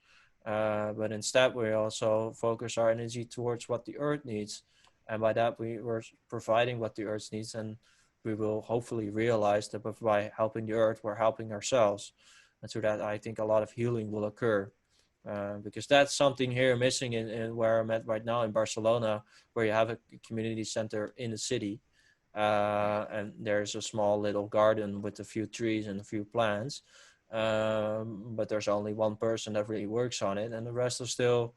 But instead, we also focus our energy towards what the earth needs, and by that we were providing what the earth needs. And we will hopefully realize that by helping the earth, we're helping ourselves. And through that, I think a lot of healing will occur. Because that's something here missing in where I'm at right now in Barcelona, where you have a community center in the city. And there's a small little garden with a few trees and a few plants. But there's only one person that really works on it, and the rest are still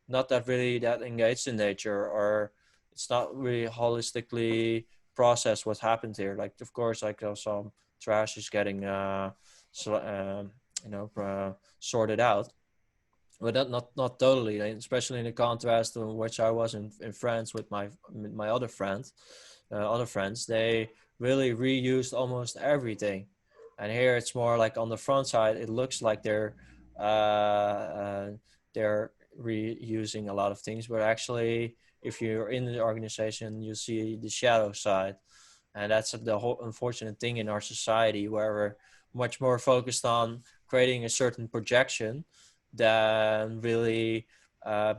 not that really that engaged in nature, or it's not really holistically processed what happened here. Like, of course, like some trash is getting so, sorted out, but not totally, especially in the contrast to which I was in France with my other friends. They really reused almost everything, and here it's more like on the front side it looks like they're reusing a lot of things, but actually if you're in the organization you see the shadow side. And that's the whole unfortunate thing in our society, where we're much more focused on creating a certain projection than really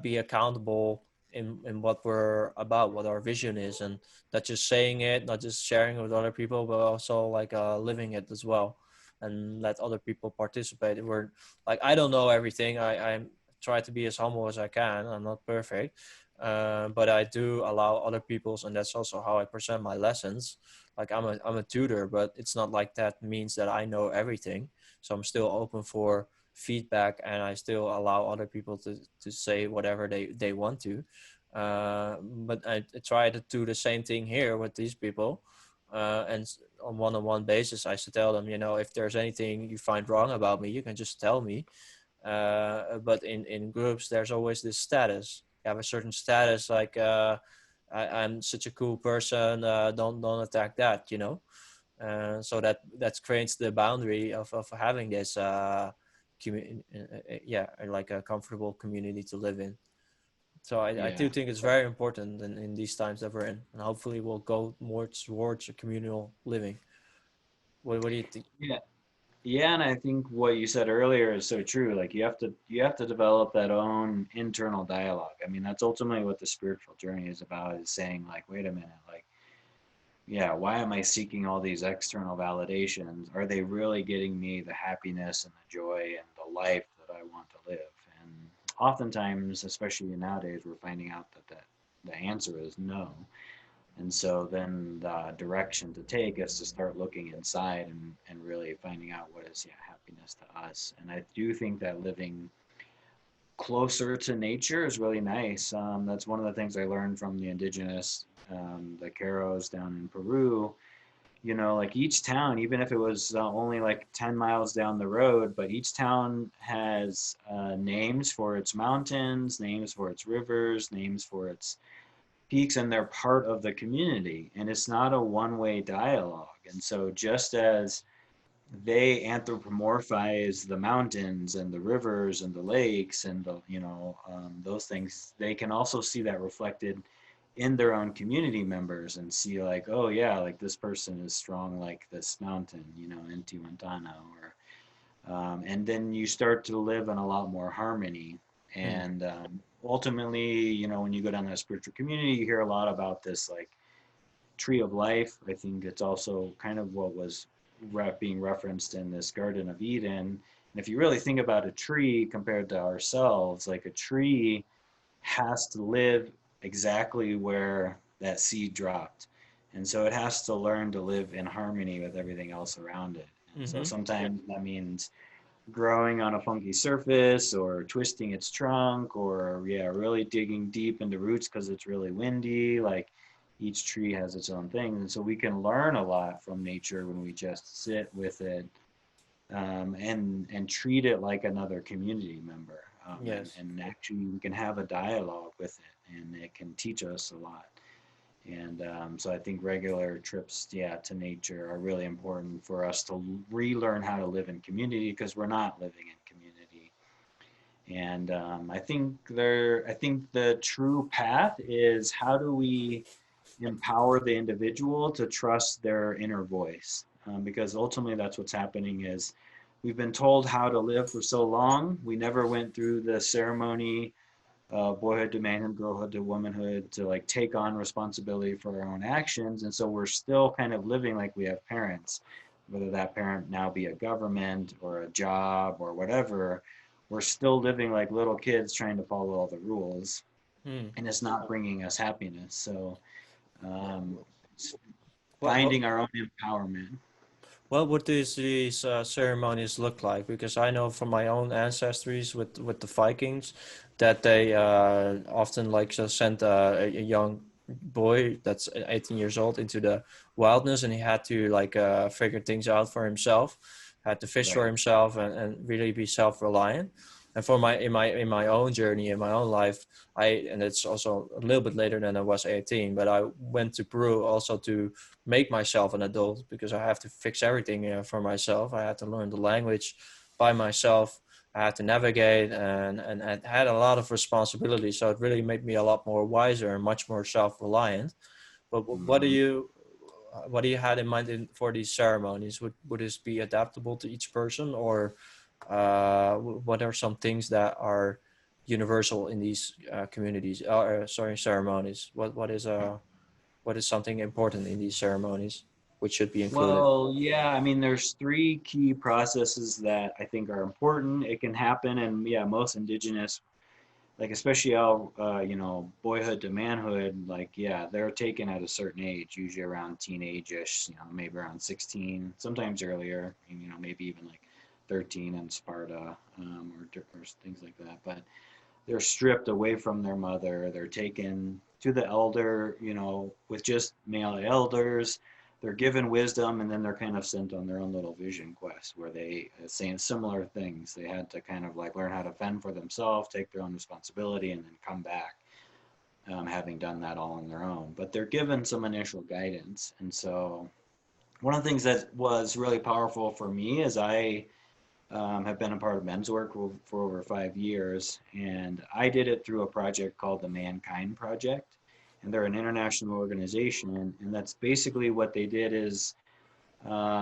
be accountable in what we're about, what our vision is, and not just saying it, not just sharing it with other people, but also like living it as well, and let other people participate. We're like, I don't know everything. I try to be as humble as I can. I'm not perfect, but I do allow other people's, and that's also how I present my lessons. Like I'm a tutor, but it's not like that means that I know everything. So I'm still open for feedback, and I still allow other people to say whatever they want to. But I try to do the same thing here with these people. And on one-on-one basis, I should tell them, if there's anything you find wrong about me, you can just tell me. But in groups, there's always this status. You have a certain status, like I'm such a cool person. Don't attack that. So that creates the boundary of having this like a comfortable community to live in. So I do
Yeah.
think it's very important in these times that we're in, and hopefully we'll go more towards a communal living. What do you think?
Yeah. Yeah, and I think what you said earlier is so true. Like you have to develop that own internal dialogue. I mean, that's ultimately what the spiritual journey is about, is saying like, wait a minute, like, yeah, why am I seeking all these external validations? Are they really getting me the happiness and the joy and the life that I want to live? And oftentimes, especially nowadays, we're finding out that the answer is no. And so then the direction to take is to start looking inside and really finding out what is, yeah, happiness to us. And I do think that living closer to nature is really nice. That's one of the things I learned from the indigenous, the Caros down in Peru. Like each town, even if it was only like 10 miles down the road, but each town has names for its mountains, names for its rivers, names for its peaks, and they're part of the community, and it's not a one-way dialogue. And so just as they anthropomorphize the mountains and the rivers and the lakes and those things, they can also see that reflected in their own community members and see like, oh yeah, like this person is strong like this mountain, in Tiwantana, or and then you start to live in a lot more harmony.
Hmm.
And ultimately, when you go down that spiritual community, you hear a lot about this like tree of life. I think it's also kind of what was being referenced in this Garden of Eden. And if you really think about a tree compared to ourselves, like a tree has to live exactly where that seed dropped. And so it has to learn to live in harmony with everything else around it. And so
Mm-hmm.
sometimes that means growing on a funky surface, or twisting its trunk, or yeah, really digging deep into roots because it's really windy. Like each tree has its own thing, and so we can learn a lot from nature when we just sit with it, and treat it like another community member,
Yes.
and actually we can have a dialogue with it, and it can teach us a lot. And so I think regular trips, yeah, to nature are really important for us to relearn how to live in community, because we're not living in community. And I think the true path is, how do we empower the individual to trust their inner voice? Because ultimately that's what's happening is, we've been told how to live for so long. We never went through the ceremony boyhood to manhood, girlhood to womanhood, to like take on responsibility for our own actions. And so we're still kind of living like we have parents, whether that parent now be a government or a job or whatever. We're still living like little kids trying to follow all the rules,
Hmm.
and it's not bringing us happiness. So um, it's
What what
finding our own empowerment.
what would these ceremonies look like? Because I know from my own ancestries with the Vikings that they often like so sent a young boy that's 18 years old into the wilderness, and he had to like figure things out for himself, had to fish for
Right.
himself, and really be self-reliant. And for my in my own journey in my own life, and it's also a little bit later than I was 18, but I went to Peru also to make myself an adult because I have to fix everything for myself. I had to learn the language by myself. I had to navigate and I had a lot of responsibility. So it really made me a lot more wiser and much more self-reliant. But
Mhm.
what do you had in mind for these ceremonies? Would this be adaptable to each person, or what are some things that are universal in these communities? Sorry, ceremonies. What is something important in these ceremonies which should be included?
Well, yeah, I mean, there's three key processes that I think are important. It can happen, and yeah, most indigenous, like especially how boyhood to manhood, like yeah, they're taken at a certain age, usually around teenage-ish, maybe around 16, sometimes earlier, maybe even like 13 in Sparta, or things like that. But they're stripped away from their mother. They're taken to the elder, with just male elders. They're given wisdom, and then they're kind of sent on their own little vision quest where they saying similar things. They had to kind of like learn how to fend for themselves, take their own responsibility, and then come back, having done that all on their own. But they're given some initial guidance. And so one of the things that was really powerful for me is I have been a part of men's work for over 5 years, and I did it through a project called the Mankind Project. And they're an international organization, and that's basically what they did is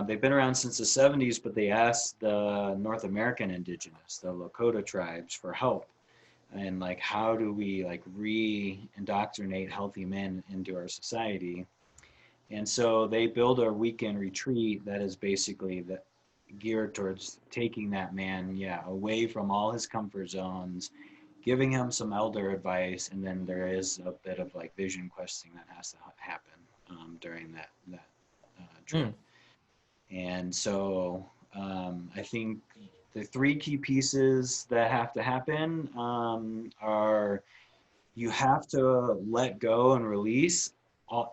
they've been around since the 70s, but they asked the North American indigenous, the Lakota tribes, for help. And like, how do we like re-indoctrinate healthy men into our society? And so they build a weekend retreat that is basically geared towards taking that man, yeah, away from all his comfort zones, giving him some elder advice, and then there is a bit of like vision questing that has to happen during that
Hmm.
trip. And so I think the three key pieces that have to happen are you have to let go and release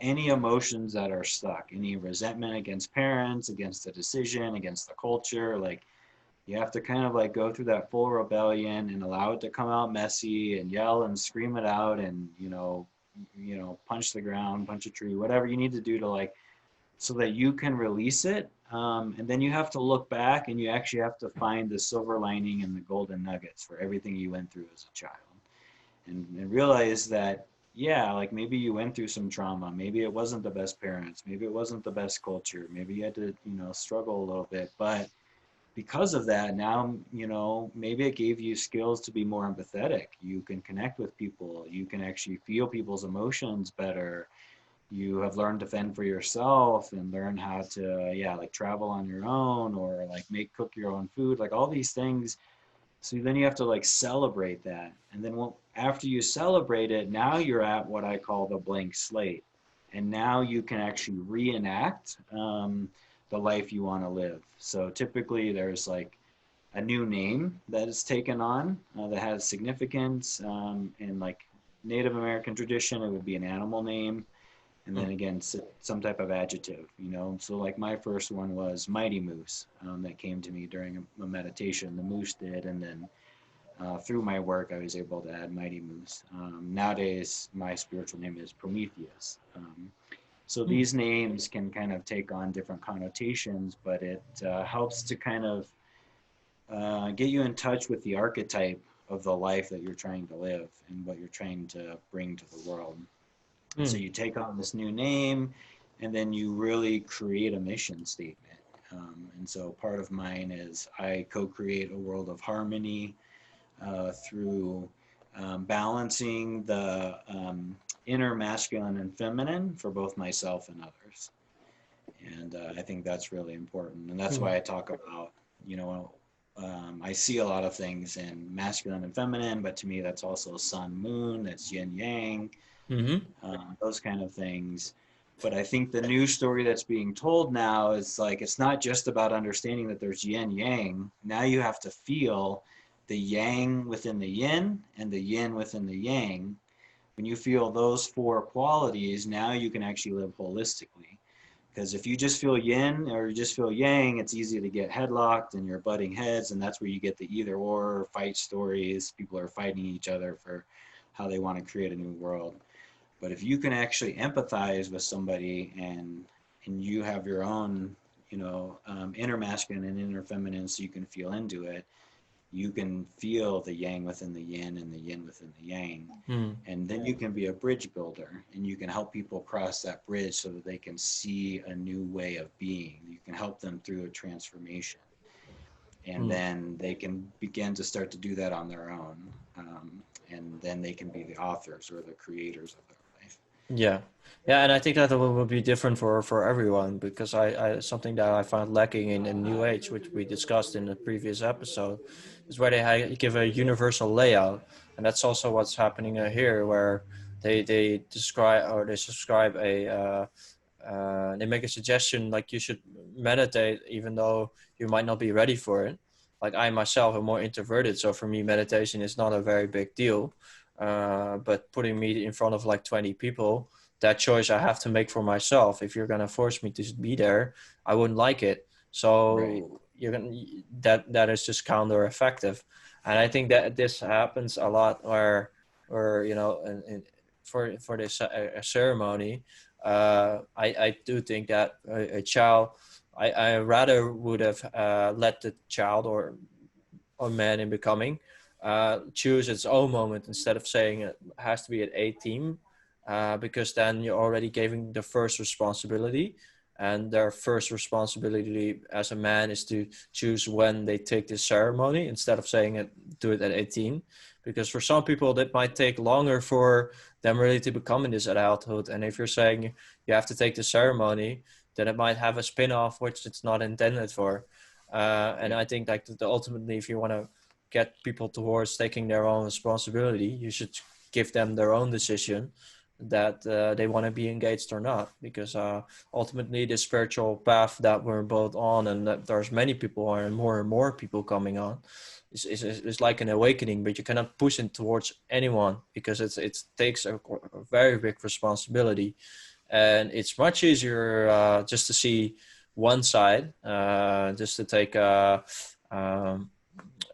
any emotions that are stuck, any resentment against parents, against the decision, against the culture. Like you have to kind of like go through that full rebellion and allow it to come out messy and yell and scream it out and punch the ground, punch a tree, whatever you need to do to like so that you can release it. And then you have to look back and you actually have to find the silver lining and the golden nuggets for everything you went through as a child and realize that, yeah, like maybe you went through some trauma. Maybe it wasn't the best parents. Maybe it wasn't the best culture. Maybe you had to, struggle a little bit. But because of that, now, maybe it gave you skills to be more empathetic. You can connect with people. You can actually feel people's emotions better. You have learned to fend for yourself and learn how to, yeah, like travel on your own or like cook your own food, like all these things. So then you have to like celebrate that. And then after you celebrate it, now you're at what I call the blank slate. And now you can actually reenact the life you want to live. So typically there's like a new name that is taken on that has significance. In like Native American tradition, it would be an animal name and
Hmm.
then again some type of adjective, so like my first one was mighty moose, that came to me during a meditation, the moose did, and then through my work I was able to add mighty moose. Nowadays my spiritual name is Prometheus. So
Hmm.
these names can kind of take on different connotations, but it helps to kind of get you in touch with the archetype of the life that you're trying to live and what you're trying to bring to the world. And so
Hmm.
you take on this new name and then you really create a mission statement. And so part of mine is I co create a world of harmony through balancing the inner masculine and feminine for both myself and others. And I think that's really important. And that's why I talk about, you know, I see a lot of things in masculine and feminine, but to me, that's also sun, moon, that's yin, yang,
Mm-hmm.
those kind of things. But I think the new story that's being told now is like, it's not just about understanding that there's yin, yang. Now you have to feel the yang within the yin and the yin within the yang. When you feel those four qualities, now you can actually live holistically. Because if you just feel yin or you just feel yang, it's easy to get headlocked and you're butting heads, and that's where you get the either or fight stories. People are fighting each other for how they want to create a new world. But if you can actually empathize with somebody and you have your own, you know, inner masculine and inner feminine, so you can feel into it, you can feel the yang within the yin and the yin within the yang.
Mm.
And then you can be a bridge builder and you can help people cross that bridge so that they can see a new way of being. You can help them through a transformation. And
Mm.
then they can begin to start to do that on their own. And then they can be the authors or the creators of their life.
Yeah, yeah, and I think that will be different for everyone because I something that I find lacking in New Age, which we discussed in the previous episode, is where they give a universal layout, and that's also what's happening here, where they describe or they subscribe they make a suggestion like you should meditate even though you might not be ready for it. Like I myself am more introverted, so for me meditation is not a very big deal. But putting me in front of like 20 people, that choice I have to make for myself. If you're gonna force me to be there, I wouldn't like it.
Right.
So you're gonna that is just counter effective, and I think that this happens a lot where you know, for this ceremony, I do think that a child, I rather would have let the child or man in becoming choose its own moment instead of saying it has to be at 18, because then you're already giving the first responsibility, and their first responsibility as a man is to choose when they take this ceremony instead of saying it do it at 18, because for some people that might take longer for them really to become in this adulthood. And if you're saying you have to take the ceremony, then it might have a spin-off which it's not intended for. And I think like ultimately, if you want to get people towards taking their own responsibility, you should give them their own decision that they want to be engaged or not, because ultimately the spiritual path that we're both on, and that there's many people on and more people coming on, is like an awakening, but you cannot push it towards anyone because it takes a very big responsibility, and it's much easier just to see one side, just to take um,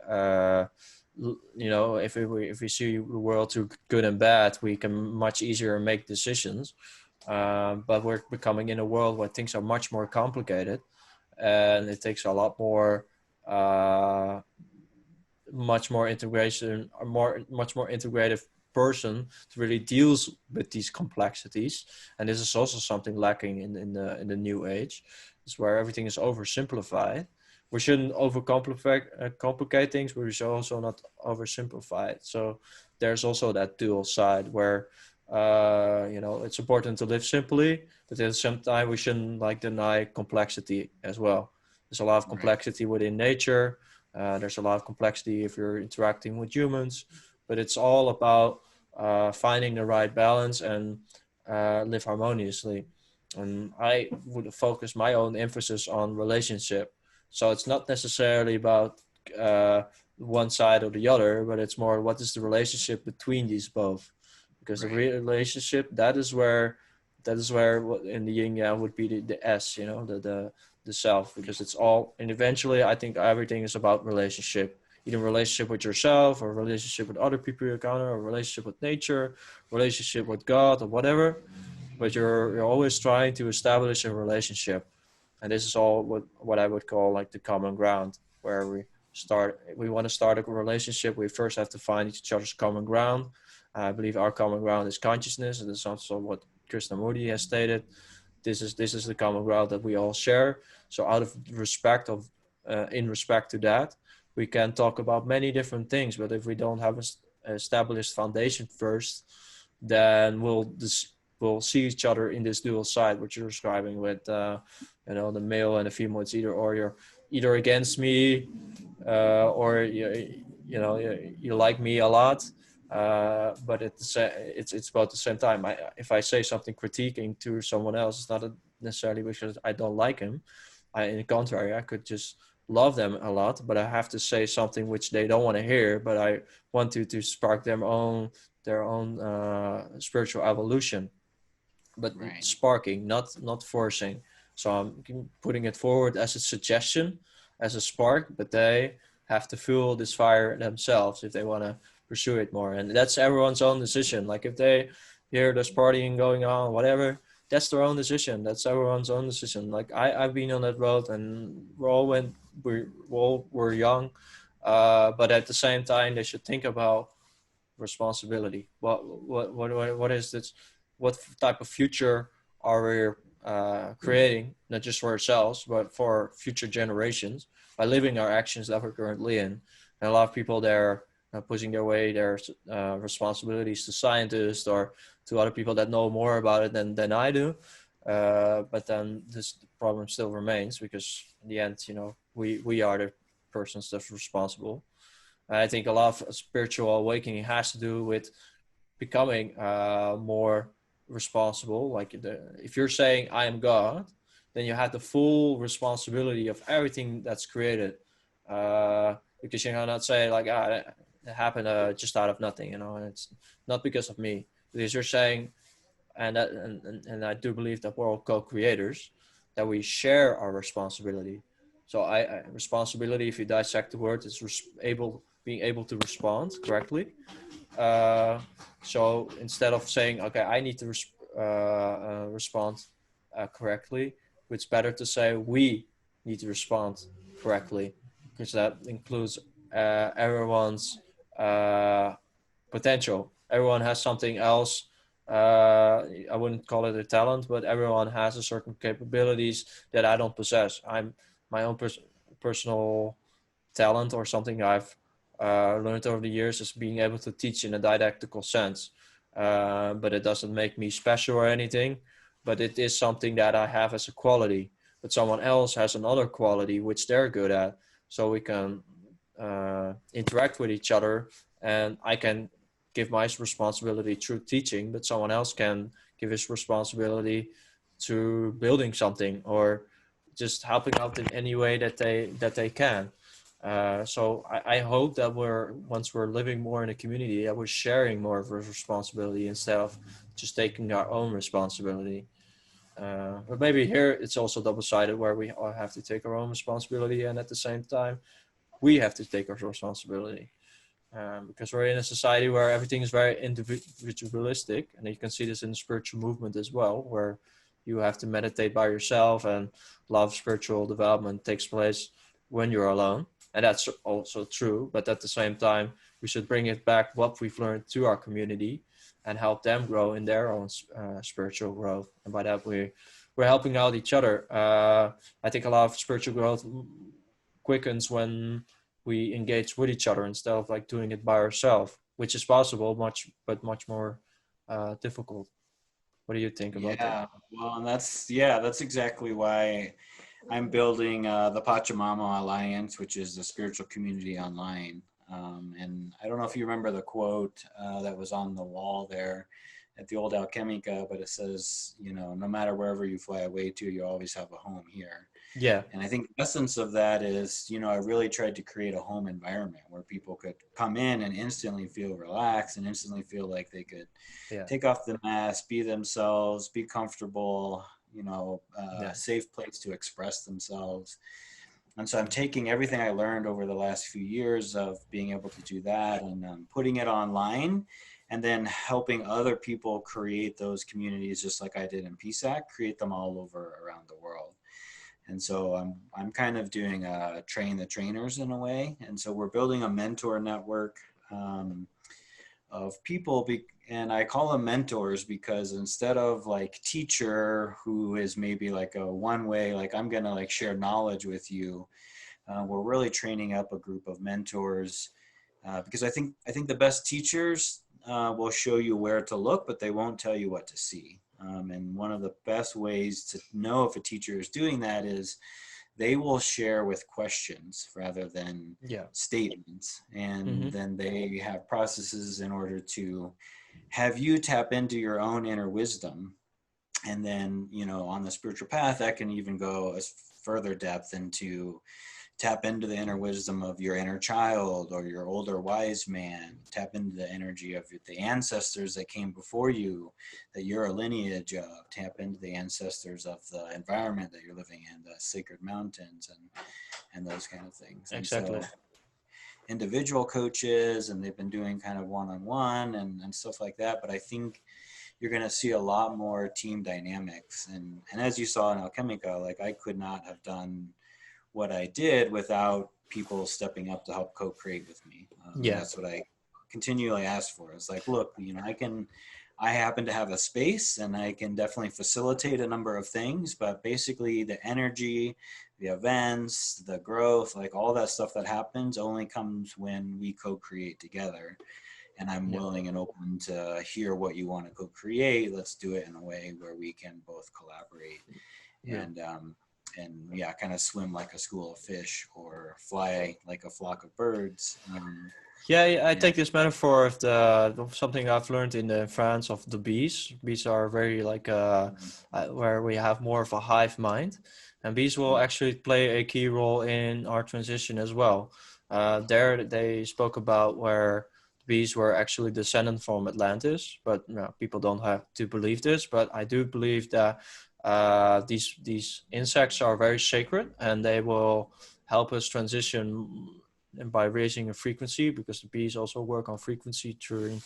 uh, you know, if we see the world through good and bad, we can much easier make decisions. But we're becoming in a world where things are much more complicated, and it takes a lot more, much more integration, or much more integrative person to really deals with these complexities. And this is also something lacking in the new age, is where everything is oversimplified. We shouldn't overcomplicate complicate things, but we should also not oversimplify it. So there's also that dual side where you know, it's important to live simply, but at the same time we shouldn't like deny complexity as well. There's a lot of
Right.
complexity within nature. There's a lot of complexity if you're interacting with humans, but it's all about finding the right balance and live harmoniously. And I would focus my own emphasis on relationship. So it's not necessarily about uh, one side or the other, but it's more what is the relationship between these both. Because the
Right.
relationship, that is where in the yin yang would be the S, you know, the self, because it's all, and eventually I think everything is about relationship, either relationship with yourself or relationship with other people you encounter, or relationship with nature, relationship with God or whatever. But you're always trying to establish a relationship, and this is all what I would call like the common ground, where we want to start a relationship, we first have to find each other's common ground. I believe our common ground is consciousness, and this is also what Krishnamurti has stated. This is the common ground that we all share. So out of respect of in respect to that, we can talk about many different things. But if we don't have established foundation first, then we'll see each other in this dual side, which you're describing with, the male and the female. It's you're either against me, or you like me a lot, but it's about the same time. If I say something critiquing to someone else, it's not necessarily because I don't like him. In the contrary, I could just love them a lot, but I have to say something which they don't want to hear, but I want to spark their own spiritual evolution, but
Right.
sparking, not forcing. So I'm putting it forward as a suggestion, as a spark, but they have to fuel this fire themselves if they want to pursue it more. And that's everyone's own decision. Like if they hear there's partying going on, whatever, that's their own decision. That's everyone's own decision. Like I've been on that road, and we're young, but at the same time, they should think about responsibility. What is this? What type of future are we creating, not just for ourselves, but for future generations by living our actions that we're currently in? And a lot of people there pushing their responsibilities to scientists or to other people that know more about it than I do. But then this problem still remains because in the end, we are the persons that's responsible. I think a lot of spiritual awakening has to do with becoming more responsible. Like if you're saying I am God, then you have the full responsibility of everything that's created. Because you cannot say like, it happened just out of nothing, and it's not because of me. Because you're saying, and I do believe that we're all co-creators, that we share our responsibility. So responsibility, if you dissect the word, is being able to respond correctly. Uh, so instead of saying, okay, I need to respond correctly, it's better to say we need to respond correctly, because that includes everyone's potential. Everyone has something else. I wouldn't call it a talent, but everyone has a certain capabilities that I don't possess. I'm my own personal talent, or something I've learned over the years, is being able to teach in a didactical sense. But it doesn't make me special or anything, but it is something that I have as a quality. But someone else has another quality which they're good at, so we can interact with each other, and I can give my responsibility through teaching, but someone else can give his responsibility to building something or just helping out in any way that they can. So I hope that once we're living more in a community, that we're sharing more of a responsibility instead of just taking our own responsibility. But maybe here it's also double-sided, where we all have to take our own responsibility, and at the same time we have to take our responsibility. Because we're in a society where everything is very individualistic, and you can see this in the spiritual movement as well, where you have to meditate by yourself, and a lot of spiritual development takes place when you're alone, and that's also true. But at the same time, we should bring it back, what we've learned, to our community and help them grow in their own spiritual growth, and by that we're helping out each other. I think a lot of spiritual growth quickens when we engage with each other instead of like doing it by ourselves, which is possible, but much more difficult. What do you think about that?
Yeah, well, and that's exactly why I'm building the Pachamama Alliance, which is the spiritual community online. And I don't know if you remember the quote that was on the wall there at the old Alchemica, but it says, no matter wherever you fly away to, you always have a home here.
Yeah.
And I think the essence of that is, I really tried to create a home environment where people could come in and instantly feel relaxed and instantly feel like they could
Yeah.
take off the mask, be themselves, be comfortable,
Yeah.
safe place to express themselves. And so I'm taking everything I learned over the last few years of being able to do that, and putting it online, and then helping other people create those communities, just like I did in Pisac, create them all over around the world. And so I'm kind of doing train the trainers in a way. And so we're building a mentor network of people, and I call them mentors because instead of like teacher, who is maybe like a one way, like I'm gonna like share knowledge with you, we're really training up a group of mentors because I think the best teachers will show you where to look, but they won't tell you what to see. And one of the best ways to know if a teacher is doing that is they will share with questions rather than
Yeah.
statements.
Mm-hmm.
And then they have processes in order to have you tap into your own inner wisdom. And then, on the spiritual path, that can even go as further depth into tap into the inner wisdom of your inner child or your older wise man, tap into the energy of the ancestors that came before you, that you're a lineage of, tap into the ancestors of the environment that you're living in, the sacred mountains and those kind of things. And
Exactly.
so individual coaches, and they've been doing kind of one-on-one and stuff like that, but I think you're going to see a lot more team dynamics. And as you saw in Alchemica, like I could not have done what I did without people stepping up to help co-create with me. And
Yeah.
that's what I continually ask for. It's like, look, I happen to have a space and I can definitely facilitate a number of things, but basically the energy, the events, the growth, like all that stuff that happens only comes when we co-create together. And I'm
Yeah.
willing and open to hear what you want to co-create. Let's do it in a way where we can both collaborate
Yeah.
and yeah, kind of swim like a school of fish or fly like a flock of birds.
Yeah, I
And
take this metaphor of something I've learned in France of the bees. Bees are very where we have more of a hive mind, and bees will actually play a key role in our transition as well. There they spoke about where bees were actually descended from Atlantis, but people don't have to believe this. But I do believe that these insects are very sacred, and they will help us transition and by raising a frequency, because the bees also work on frequency during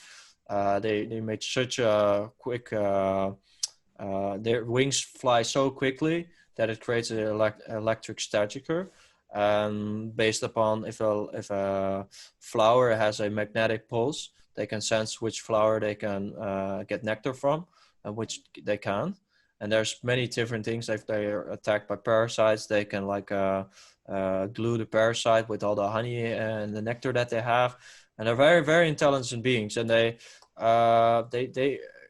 they make such a quick their wings fly so quickly that it creates an electric stature, based upon if a flower has a magnetic pulse, they can sense which flower they can get nectar from and which they can't. And there's many different things. If they are attacked by parasites, they can glue the parasite with all the honey and the nectar that they have. And they're very, very intelligent beings, and they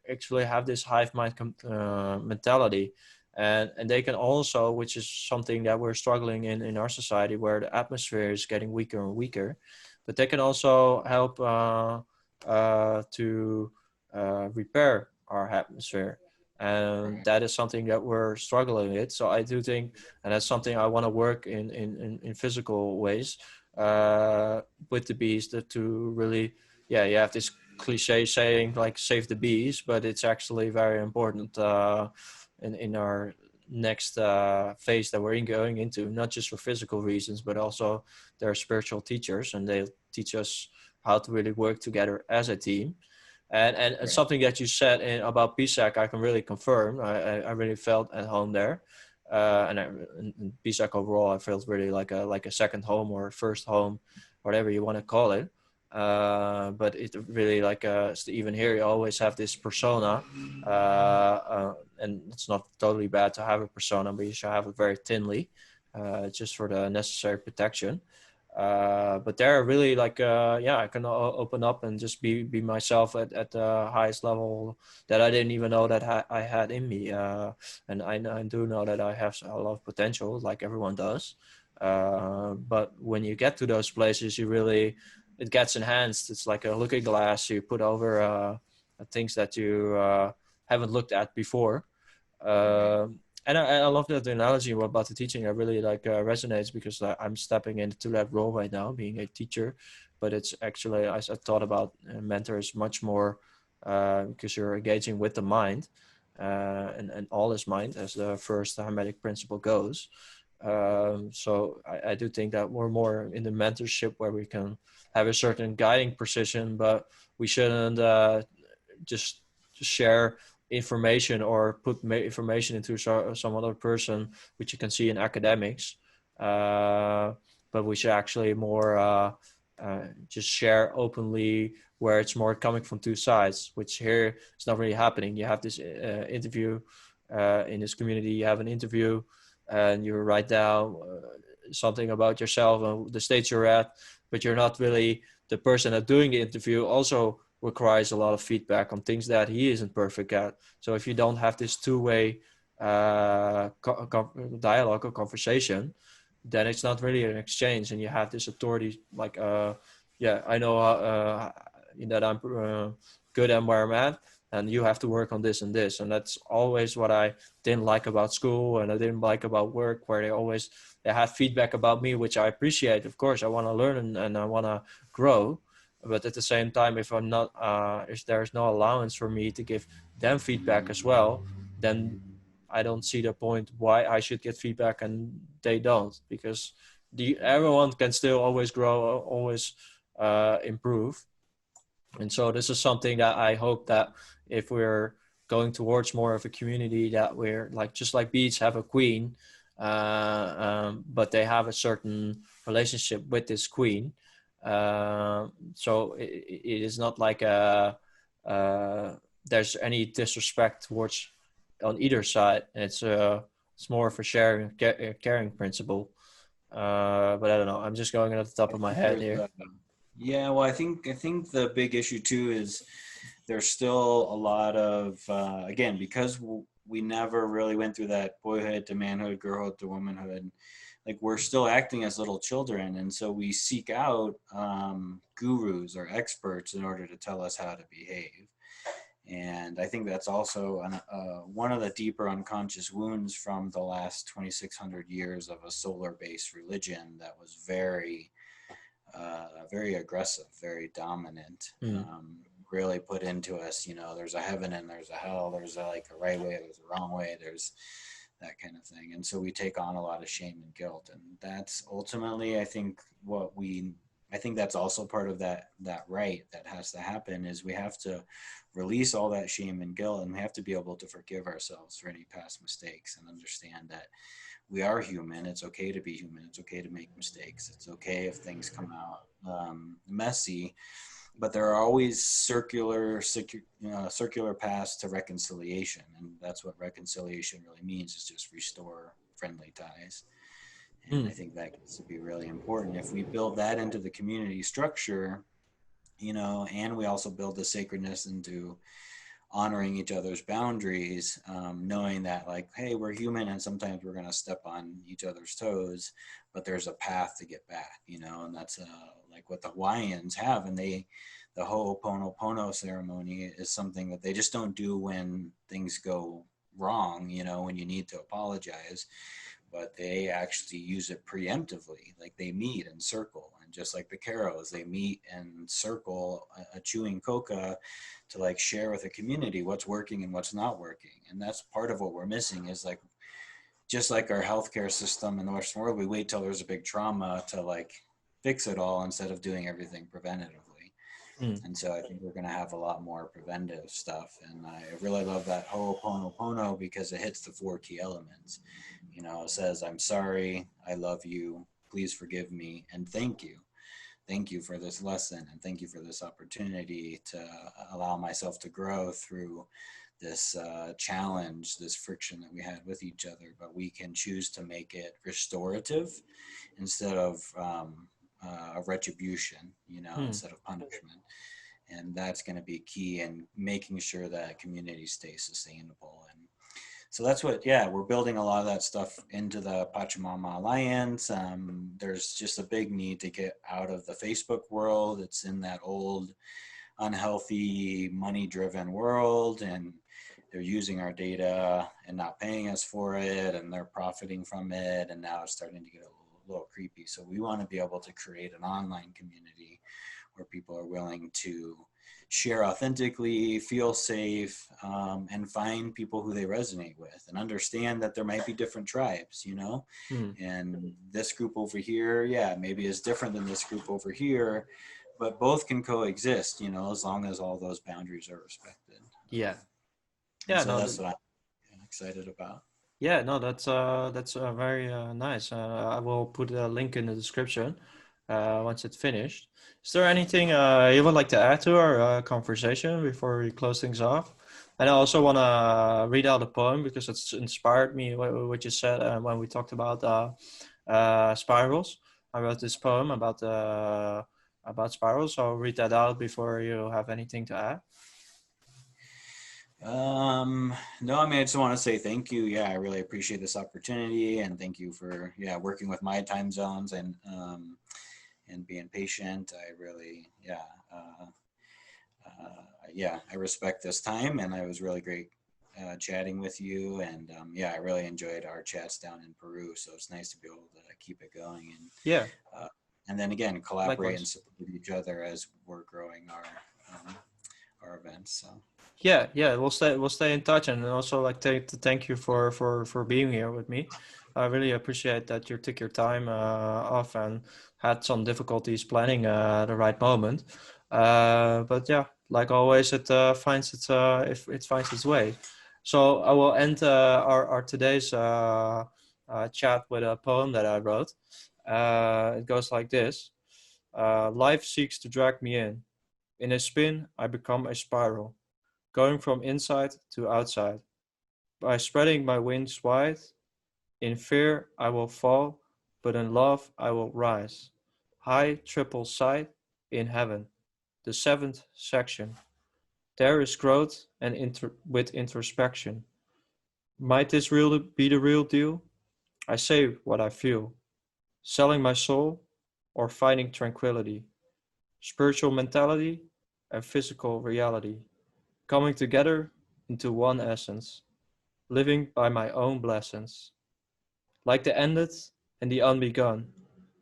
actually have this hive mind mentality, and they can also, which is something that we're struggling in our society, where the atmosphere is getting weaker and weaker, but they can also help to repair our atmosphere. And
right,
that is something that we're struggling with. So I do think, and that's something I want to work in physical ways with the bees, to really, yeah, you have this cliche saying like save the bees, but it's actually very important in our next phase that we're going into, not just for physical reasons, but also they're spiritual teachers, and they teach us how to really work together as a team. And
right,
something that you said about Pisac, I can really confirm. I really felt at home there, and Pisac overall, I felt really like a second home or first home, whatever you want to call it. But it really even here you always have this persona, and it's not totally bad to have a persona, but you should have it very thinly, just for the necessary protection. But they're really yeah, I can open up and just be myself at the highest level that I didn't even know that I had in me. And I do know that I have a lot of potential, like everyone does. But when you get to those places, it gets enhanced. It's like a looking glass you put over things that you haven't looked at before.
right,
And I love that analogy about the teaching. I really resonates, because I'm stepping into that role right now, being a teacher. But it's actually, I thought about mentors much more, because you're engaging with the mind, and all is mind, as the first Hermetic principle goes. So I do think that we're more in the mentorship, where we can have a certain guiding precision, but we shouldn't just share information or put information into some other person, which you can see in academics. But we should actually more just share openly, where it's more coming from two sides, which here is not really happening. You have this interview in this community. You have an interview, and you write down something about yourself and the stage you're at, but you're not really the person that doing the interview also requires a lot of feedback on things that he isn't perfect at. So if you don't have this two-way dialogue or conversation, then it's not really an exchange, and you have this authority like, I know that I'm good at where I'm at, and you have to work on this and this. And that's always what I didn't like about school, and I didn't like about work, where they had feedback about me, which I appreciate. Of course, I want to learn and I want to grow. But at the same time, if I'm not, if there's no allowance for me to give them feedback as well, then I don't see the point why I should get feedback and they don't, because everyone can still always grow, always improve. And so this is something that I hope that if we're going towards more of a community, that we're like, just like bees have a queen, but they have a certain relationship with this queen. So it is not like there's any disrespect towards on either side. It's more of a sharing, caring principle. But I don't know. I'm just going off the top of my head here.
Yeah, well, I think the big issue too is there's still a lot of again, because we never really went through that boyhood to manhood, girlhood to womanhood. Like, we're still acting as little children, and so we seek out gurus or experts in order to tell us how to behave. And I think that's also one of the deeper unconscious wounds from the last 2,600 years of a solar-based religion that was very aggressive, very dominant, really put into us, there's a heaven and there's a hell, there's a right way, there's a wrong way, there's that kind of thing. And so we take on a lot of shame and guilt. And that's ultimately, I think that's also part of that right that has to happen, is we have to release all that shame and guilt, and we have to be able to forgive ourselves for any past mistakes and understand that we are human. It's okay to be human. It's okay to make mistakes. It's okay if things come out messy, but there are always circular paths to reconciliation. And that's what reconciliation really means, is just restore friendly ties. And I think that gets to be really important. If we build that into the community structure, and we also build the sacredness into honoring each other's boundaries, knowing that, like, hey, we're human and sometimes we're going to step on each other's toes, but there's a path to get back, and that's like what the Hawaiians have. And the Ho'oponopono ceremony is something that they just don't do when things go wrong, when you need to apologize, but they actually use it preemptively. Like, they meet and circle, and just like the Caros, they meet and circle a chewing coca to like share with the community what's working and what's not working. And that's part of what we're missing, is like, just like our healthcare system in the Western world, we wait till there's a big trauma to like fix it all instead of doing everything preventatively. And so I think we're going to have a lot more preventive stuff. And I really love that Ho'oponopono, because it hits the 4 key elements. It says, I'm sorry, I love you, please forgive me, and thank you. Thank you for this lesson, and thank you for this opportunity to allow myself to grow through this challenge, this friction that we had with each other. But we can choose to make it restorative instead of a retribution, instead of punishment. And that's going to be key in making sure that community stays sustainable. And so that's what, we're building a lot of that stuff into the Pachamama Alliance. There's just a big need to get out of the Facebook world. It's in that old, unhealthy, money-driven world, and they're using our data and not paying us for it, and they're profiting from it, and now it's starting to get a little creepy. So we want to be able to create an online community where people are willing to share authentically, feel safe, and find people who they resonate with, and understand that there might be different tribes, and this group over here, maybe is different than this group over here, but both can coexist, as long as all those boundaries are respected. That's what I'm excited about.
That's very nice. I will put a link in the description once it's finished. Is there anything you would like to add to our conversation before we close things off? And I also want to read out a poem, because it's inspired me what you said when we talked about spirals. I wrote this poem about spirals. So I'll read that out before you have anything to add.
No, I mean, I just want to say thank you. Yeah, I really appreciate this opportunity, and thank you for, yeah, working with my time zones and being patient. I really, yeah, I respect this time, and it was really great chatting with you. And yeah, I really enjoyed our chats down in Peru. So it's nice to be able to keep it going
Yeah,
and then again collaborate and
likewise.
support each other as we're growing um, our events. So
Yeah, we'll stay in touch, and also like to thank you for being here with me. I really appreciate that you took your time off and had some difficulties planning the right moment. But yeah, like always, it finds its way. So I will end our today's chat with a poem that I wrote. It goes like this: Life seeks to drag me in. In a spin, I become a spiral, going from inside to outside. By spreading my wings wide, in fear I will fall, but in love I will rise. High triple sight in heaven, the seventh section. There is growth and with introspection. Might this real be the real deal? I say what I feel, selling my soul or finding tranquility, spiritual mentality and physical reality, coming together into one essence, living by my own blessings. Like the ended and the unbegun,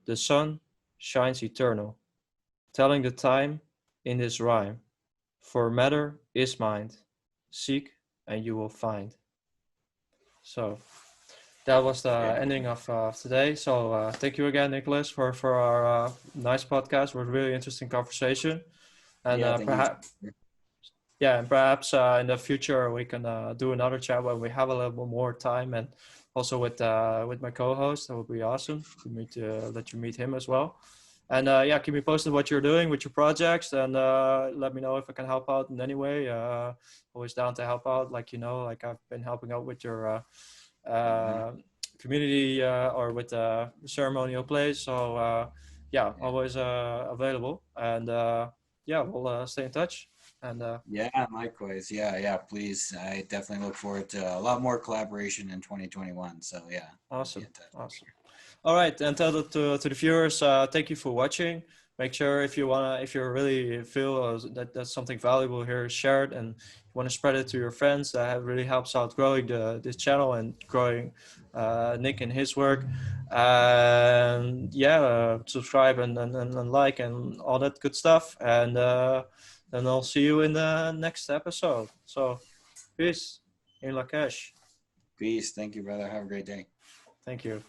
the sun shines eternal, telling the time in this rhyme. For matter is mind, seek and you will find. So that was the
yeah,
ending of today. So thank you again, Nicolas, for our nice podcast. It was a really interesting conversation. And
yeah, thank you.
perhaps, yeah, and perhaps in the future we can do another chat when we have a little bit more time, and also with my co-host. That would be awesome to let you meet him as well. And yeah, keep me posted what you're doing with your projects, and let me know if I can help out in any way. Always down to help out, like I've been helping out with your
Mhm.
uh, community or with the ceremonial place. So yeah,
Yeah.
always available, and yeah, we'll stay in touch. And
Yeah, likewise. Yeah, yeah, please. I definitely look forward to a lot more collaboration in 2021. So yeah, we'll be
awesome,
in touch.
awesome. All right, and tell to the viewers, thank you for watching. Make sure if you really feel that that's something valuable here, share it, and you want to spread it to your friends. That really helps out growing this channel and growing Nick and his work. And yeah, subscribe and like and all that good stuff. And then I'll see you in the next episode. So peace in Lakesh.
Peace. Thank you, brother. Have a great day.
Thank you.